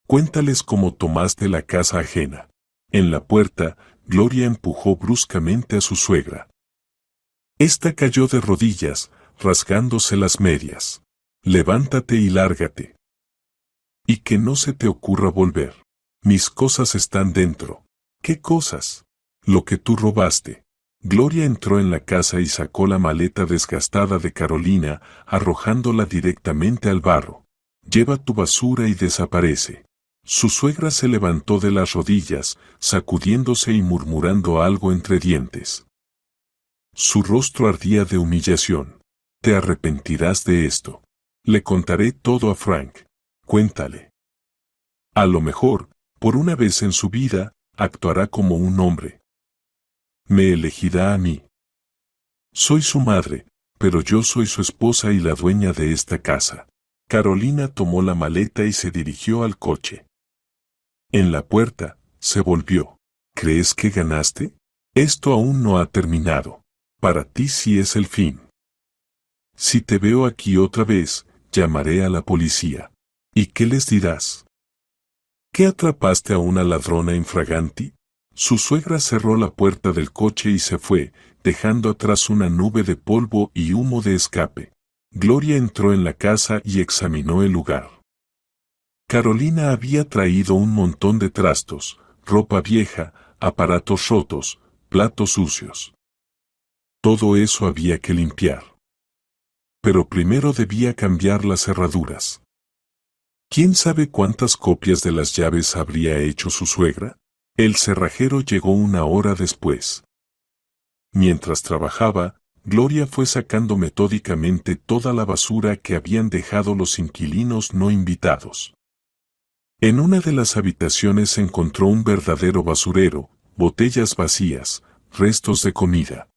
Cuéntales cómo tomaste la casa ajena. En la puerta, Gloria empujó bruscamente a su suegra. Esta cayó de rodillas, rasgándose las medias. Levántate y lárgate. Y que no se te ocurra volver. Mis cosas están dentro. ¿Qué cosas? Lo que tú robaste. Gloria entró en la casa y sacó la maleta desgastada de Carolina, arrojándola directamente al barro. Lleva tu basura y desaparece. Su suegra se levantó de las rodillas, sacudiéndose y murmurando algo entre dientes. Su rostro ardía de humillación. Te arrepentirás de esto. Le contaré todo a Frank. Cuéntale. A lo mejor, por una vez en su vida, actuará como un hombre. Me elegirá a mí. Soy su madre, pero yo soy su esposa y la dueña de esta casa. Carolina tomó la maleta y se dirigió al coche. En la puerta, se volvió. ¿Crees que ganaste? Esto aún no ha terminado. Para ti sí es el fin. Si te veo aquí otra vez, llamaré a la policía. ¿Y qué les dirás? ¿Que atrapaste a una ladrona infraganti? Su suegra cerró la puerta del coche y se fue, dejando atrás una nube de polvo y humo de escape. Gloria entró en la casa y examinó el lugar. Carolina había traído un montón de trastos, ropa vieja, aparatos rotos, platos sucios. Todo eso había que limpiar. Pero primero debía cambiar las cerraduras. ¿Quién sabe cuántas copias de las llaves habría hecho su suegra? El cerrajero llegó una hora después. Mientras trabajaba, Gloria fue sacando metódicamente toda la basura que habían dejado los inquilinos no invitados. En una de las habitaciones encontró un verdadero basurero, botellas vacías, restos de comida.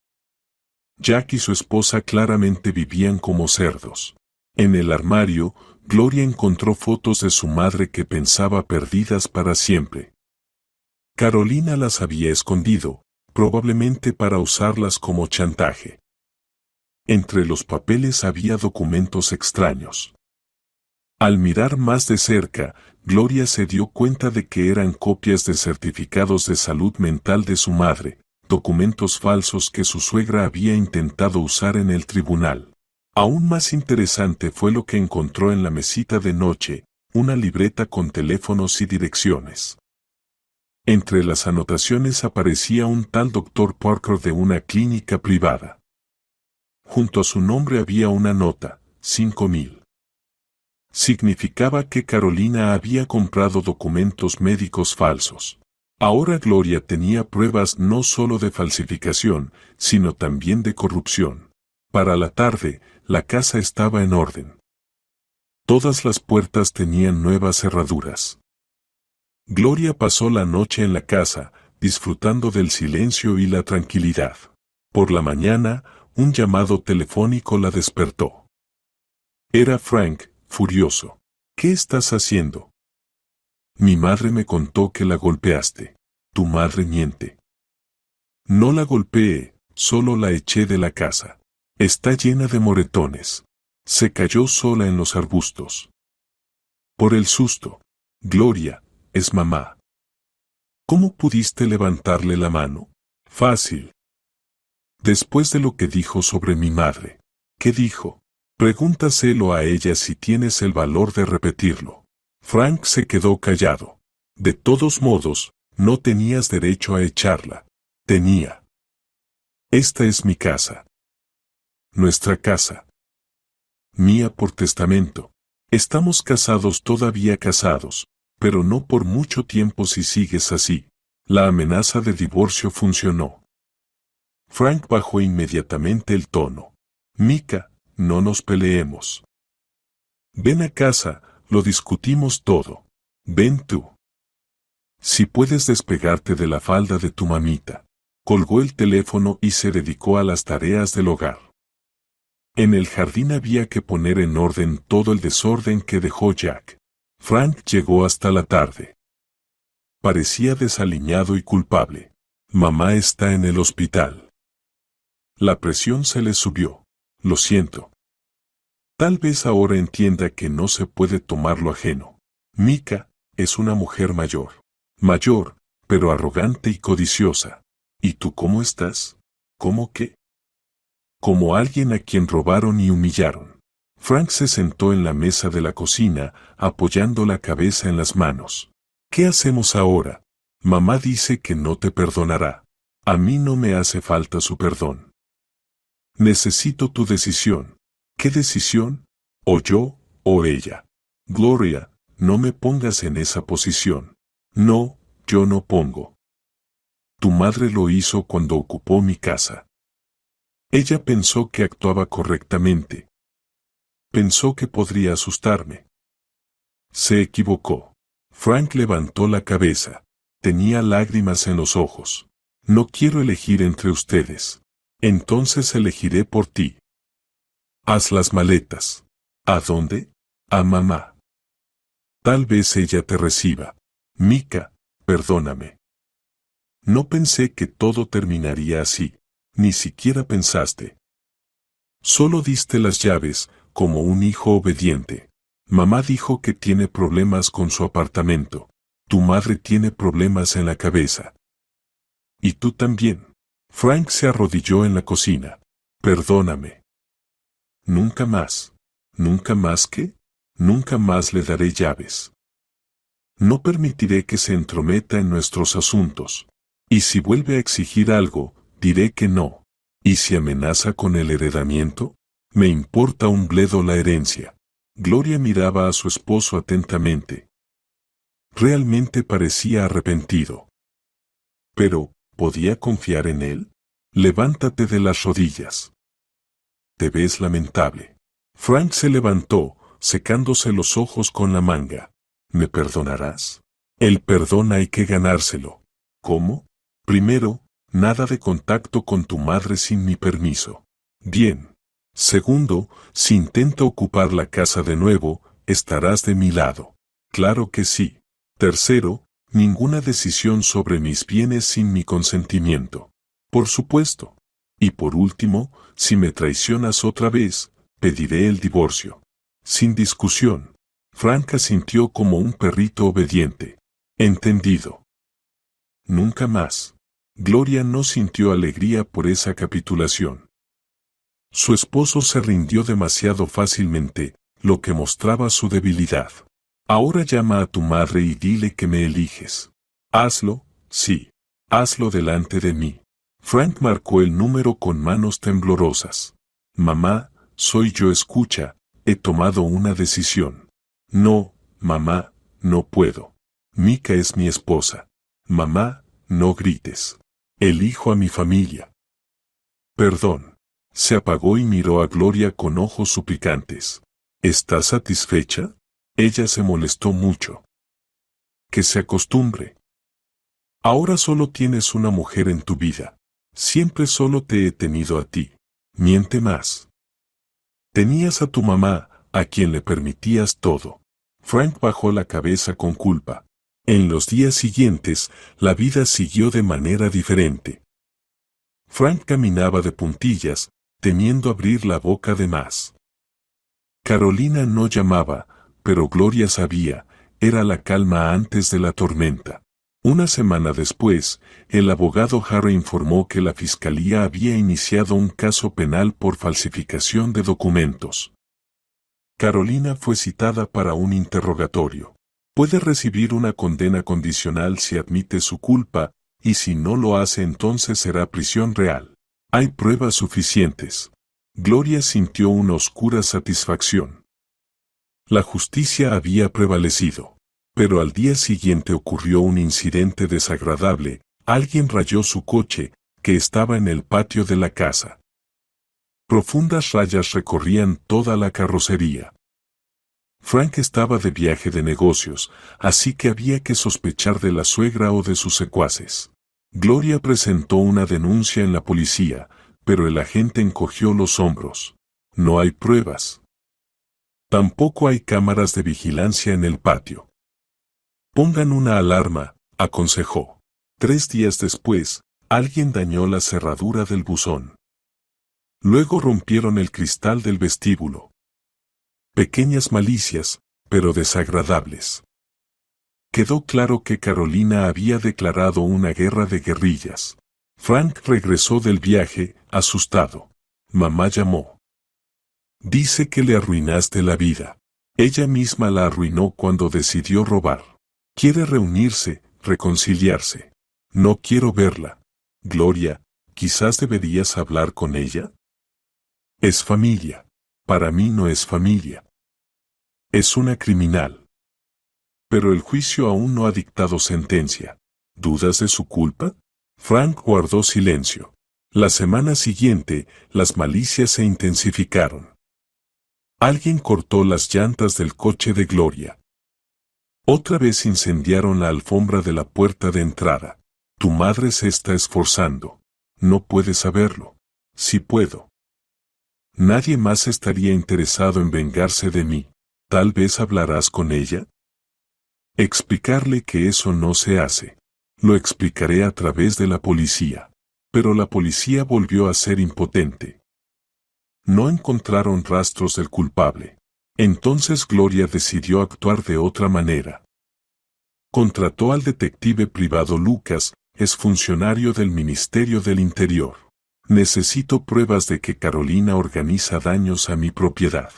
Jack y su esposa claramente vivían como cerdos. En el armario, Gloria encontró fotos de su madre que pensaba perdidas para siempre. Carolina las había escondido, probablemente para usarlas como chantaje. Entre los papeles había documentos extraños. Al mirar más de cerca, Gloria se dio cuenta de que eran copias de certificados de salud mental de su madre, documentos falsos que su suegra había intentado usar en el tribunal. Aún más interesante fue lo que encontró en la mesita de noche, una libreta con teléfonos y direcciones. Entre las anotaciones aparecía un tal Dr. Parker de una clínica privada. Junto a su nombre había una nota, 5,000. Significaba que Carolina había comprado documentos médicos falsos. Ahora Gloria tenía pruebas no solo de falsificación, sino también de corrupción. Para la tarde, la casa estaba en orden. Todas las puertas tenían nuevas cerraduras. Gloria pasó la noche en la casa, disfrutando del silencio y la tranquilidad. Por la mañana, un llamado telefónico la despertó. Era Frank, furioso. ¿Qué estás haciendo? Mi madre me contó que la golpeaste. Tu madre miente. No la golpeé, solo la eché de la casa. Está llena de moretones. Se cayó sola en los arbustos. Por el susto. Gloria, es mamá. ¿Cómo pudiste levantarle la mano? Fácil. Después de lo que dijo sobre mi madre. ¿Qué dijo? Pregúntaselo a ella si tienes el valor de repetirlo. Frank se quedó callado. De todos modos, no tenías derecho a echarla. Tenía. Esta es mi casa. Nuestra casa. Mía por testamento. Estamos casados todavía casados, pero no por mucho tiempo si sigues así. La amenaza de divorcio funcionó. Frank bajó inmediatamente el tono. Mika, no nos peleemos. Ven a casa, lo discutimos todo. Ven tú. Si puedes despegarte de la falda de tu mamita. Colgó el teléfono y se dedicó a las tareas del hogar. En el jardín había que poner en orden todo el desorden que dejó Jack. Frank llegó hasta la tarde. Parecía desaliñado y culpable. Mamá está en el hospital. La presión se le subió. Lo siento. Tal vez ahora entienda que no se puede tomar lo ajeno. Mika es una mujer mayor. Mayor, pero arrogante y codiciosa. ¿Y tú cómo estás? ¿Cómo qué? Como alguien a quien robaron y humillaron. Frank se sentó en la mesa de la cocina, apoyando la cabeza en las manos. ¿Qué hacemos ahora? Mamá dice que no te perdonará. A mí no me hace falta su perdón. Necesito tu decisión. ¿Qué decisión? O yo, o ella. Gloria, no me pongas en esa posición. No, yo no pongo. Tu madre lo hizo cuando ocupó mi casa. Ella pensó que actuaba correctamente. Pensó que podría asustarme. Se equivocó. Frank levantó la cabeza. Tenía lágrimas en los ojos. No quiero elegir entre ustedes. Entonces elegiré por ti. Haz las maletas. ¿A dónde? A mamá. Tal vez ella te reciba. Mika, perdóname. No pensé que todo terminaría así. Ni siquiera pensaste. Solo diste las llaves, como un hijo obediente. Mamá dijo que tiene problemas con su apartamento. Tu madre tiene problemas en la cabeza. Y tú también. Frank se arrodilló en la cocina. Perdóname. Nunca más. ¿Nunca más qué? Nunca más le daré llaves. No permitiré que se entrometa en nuestros asuntos. Y si vuelve a exigir algo, diré que no. ¿Y si amenaza con el heredamiento? Me importa un bledo la herencia. Gloria miraba a su esposo atentamente. Realmente parecía arrepentido. Pero, ¿podía confiar en él? Levántate de las rodillas. Te ves lamentable. Frank se levantó, secándose los ojos con la manga. ¿Me perdonarás? El perdón hay que ganárselo. ¿Cómo? Primero, nada de contacto con tu madre sin mi permiso. Bien. Segundo, si intenta ocupar la casa de nuevo, estarás de mi lado. Claro que sí. Tercero, ninguna decisión sobre mis bienes sin mi consentimiento. Por supuesto. Y por último, si me traicionas otra vez, pediré el divorcio. Sin discusión. Frank asintió como un perrito obediente. Entendido. Nunca más. Gloria no sintió alegría por esa capitulación. Su esposo se rindió demasiado fácilmente, lo que mostraba su debilidad. Ahora llama a tu madre y dile que me eliges. Hazlo, sí. Hazlo delante de mí. Frank marcó el número con manos temblorosas. Mamá, soy yo, escucha, he tomado una decisión. No, mamá, no puedo. Mika es mi esposa. Mamá, no grites. Elijo a mi familia. Perdón. Se apagó y miró a Gloria con ojos suplicantes. ¿Estás satisfecha? Ella se molestó mucho. Que se acostumbre. Ahora solo tienes una mujer en tu vida. Siempre solo te he tenido a ti. Miente más. Tenías a tu mamá, a quien le permitías todo. Frank bajó la cabeza con culpa. En los días siguientes, la vida siguió de manera diferente. Frank caminaba de puntillas, temiendo abrir la boca de más. Carolina no llamaba, pero Gloria sabía, era la calma antes de la tormenta. Una semana después, el abogado Harry informó que la fiscalía había iniciado un caso penal por falsificación de documentos. Carolina fue citada para un interrogatorio. Puede recibir una condena condicional si admite su culpa, y si no lo hace entonces será prisión real. Hay pruebas suficientes. Gloria sintió una oscura satisfacción. La justicia había prevalecido. Pero al día siguiente ocurrió un incidente desagradable. Alguien rayó su coche, que estaba en el patio de la casa. Profundas rayas recorrían toda la carrocería. Frank estaba de viaje de negocios, así que había que sospechar de la suegra o de sus secuaces. Gloria presentó una denuncia en la policía, pero el agente encogió los hombros. No hay pruebas. Tampoco hay cámaras de vigilancia en el patio. Pongan una alarma, aconsejó. 3 días después, alguien dañó la cerradura del buzón. Luego rompieron el cristal del vestíbulo. Pequeñas malicias, pero desagradables. Quedó claro que Carolina había declarado una guerra de guerrillas. Frank regresó del viaje, asustado. Mamá llamó. Dice que le arruinaste la vida. Ella misma la arruinó cuando decidió robar. Quiere reunirse, reconciliarse. No quiero verla. Gloria, quizás deberías hablar con ella. Es familia. Para mí no es familia. Es una criminal. Pero el juicio aún no ha dictado sentencia. ¿Dudas de su culpa? Frank guardó silencio. La semana siguiente, las malicias se intensificaron. Alguien cortó las llantas del coche de Gloria. Otra vez incendiaron la alfombra de la puerta de entrada. Tu madre se está esforzando. No puedes saberlo. Sí puedo. Nadie más estaría interesado en vengarse de mí. ¿Tal vez hablarás con ella? Explicarle que eso no se hace. Lo explicaré a través de la policía. Pero la policía volvió a ser impotente. No encontraron rastros del culpable. Entonces Gloria decidió actuar de otra manera. Contrató al detective privado Lucas, exfuncionario del Ministerio del Interior. Necesito pruebas de que Carolina organiza daños a mi propiedad.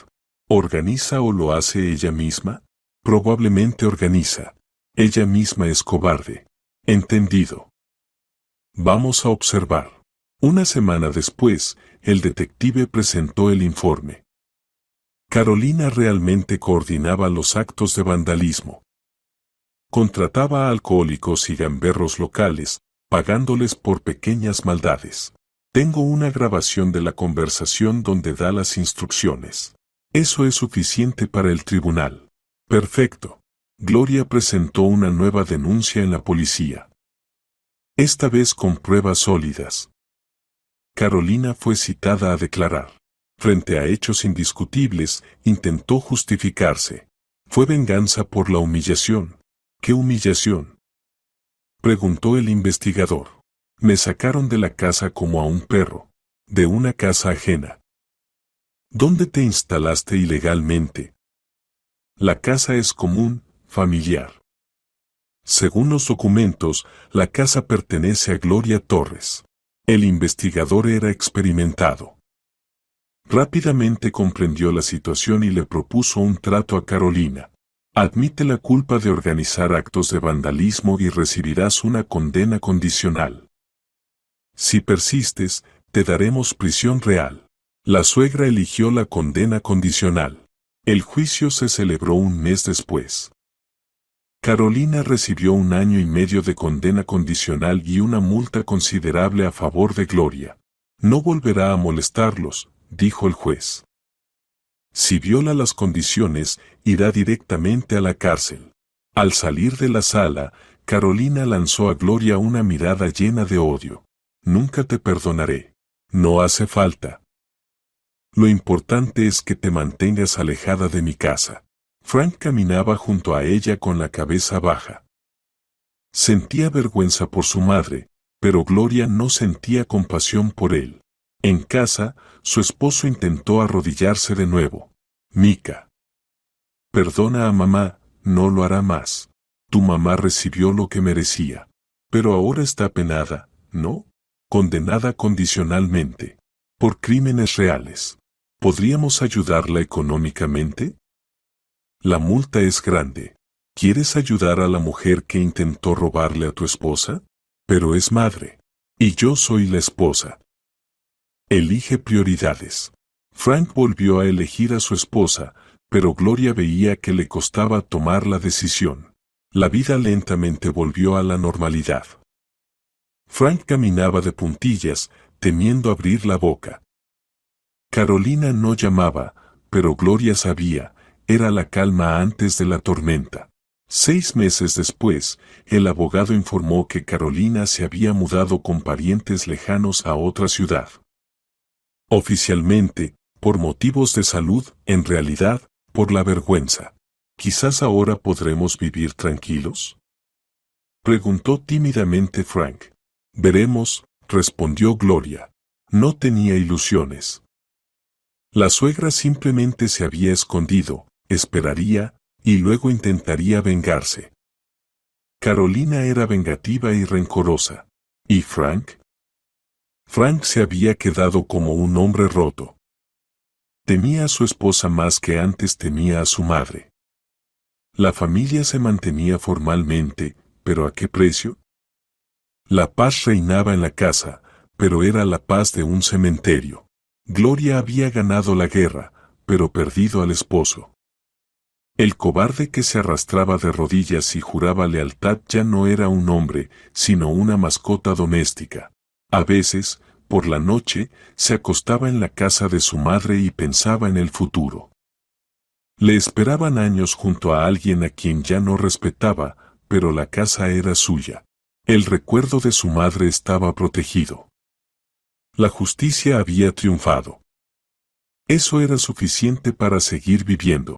¿Organiza o lo hace ella misma? Probablemente organiza. Ella misma es cobarde. Entendido. Vamos a observar. Una semana después, el detective presentó el informe. Carolina realmente coordinaba los actos de vandalismo. Contrataba a alcohólicos y gamberros locales, pagándoles por pequeñas maldades. Tengo una grabación de la conversación donde da las instrucciones. Eso es suficiente para el tribunal. Perfecto. Gloria presentó una nueva denuncia en la policía. Esta vez con pruebas sólidas. Carolina fue citada a declarar. Frente a hechos indiscutibles, intentó justificarse. Fue venganza por la humillación. ¿Qué humillación?, preguntó el investigador. Me sacaron de la casa como a un perro. De una casa ajena. ¿Dónde te instalaste ilegalmente? La casa es común, familiar. Según los documentos, la casa pertenece a Gloria Torres. El investigador era experimentado. Rápidamente comprendió la situación y le propuso un trato a Carolina. Admite la culpa de organizar actos de vandalismo y recibirás una condena condicional. Si persistes, te daremos prisión real. La suegra eligió la condena condicional. El juicio se celebró un mes después. Carolina recibió 1 año y medio de condena condicional y una multa considerable a favor de Gloria. No volverá a molestarlos, dijo el juez. Si viola las condiciones, irá directamente a la cárcel. Al salir de la sala, Carolina lanzó a Gloria una mirada llena de odio. Nunca te perdonaré. No hace falta. Lo importante es que te mantengas alejada de mi casa. Frank caminaba junto a ella con la cabeza baja. Sentía vergüenza por su madre, pero Gloria no sentía compasión por él. En casa, su esposo intentó arrodillarse de nuevo. Mika. Perdona a mamá, no lo hará más. Tu mamá recibió lo que merecía. Pero ahora está penada, ¿no? Condenada condicionalmente. Por crímenes reales. ¿Podríamos ayudarla económicamente? La multa es grande. ¿Quieres ayudar a la mujer que intentó robarle a tu esposa? Pero es madre. Y yo soy la esposa. Elige prioridades. Frank volvió a elegir a su esposa, pero Gloria veía que le costaba tomar la decisión. La vida lentamente volvió a la normalidad. Frank caminaba de puntillas, temiendo abrir la boca. Carolina no llamaba, pero Gloria sabía, era la calma antes de la tormenta. 6 meses después, el abogado informó que Carolina se había mudado con parientes lejanos a otra ciudad. Oficialmente, por motivos de salud, en realidad, por la vergüenza. ¿Quizás ahora podremos vivir tranquilos?, preguntó tímidamente Frank. Veremos, respondió Gloria. No tenía ilusiones. La suegra simplemente se había escondido, esperaría, y luego intentaría vengarse. Carolina era vengativa y rencorosa. ¿Y Frank? Frank se había quedado como un hombre roto. Temía a su esposa más que antes temía a su madre. La familia se mantenía formalmente, pero ¿a qué precio? La paz reinaba en la casa, pero era la paz de un cementerio. Gloria había ganado la guerra, pero perdido al esposo. El cobarde que se arrastraba de rodillas y juraba lealtad ya no era un hombre, sino una mascota doméstica. A veces, por la noche, se acostaba en la casa de su madre y pensaba en el futuro. Le esperaban años junto a alguien a quien ya no respetaba, pero la casa era suya. El recuerdo de su madre estaba protegido. La justicia había triunfado. Eso era suficiente para seguir viviendo.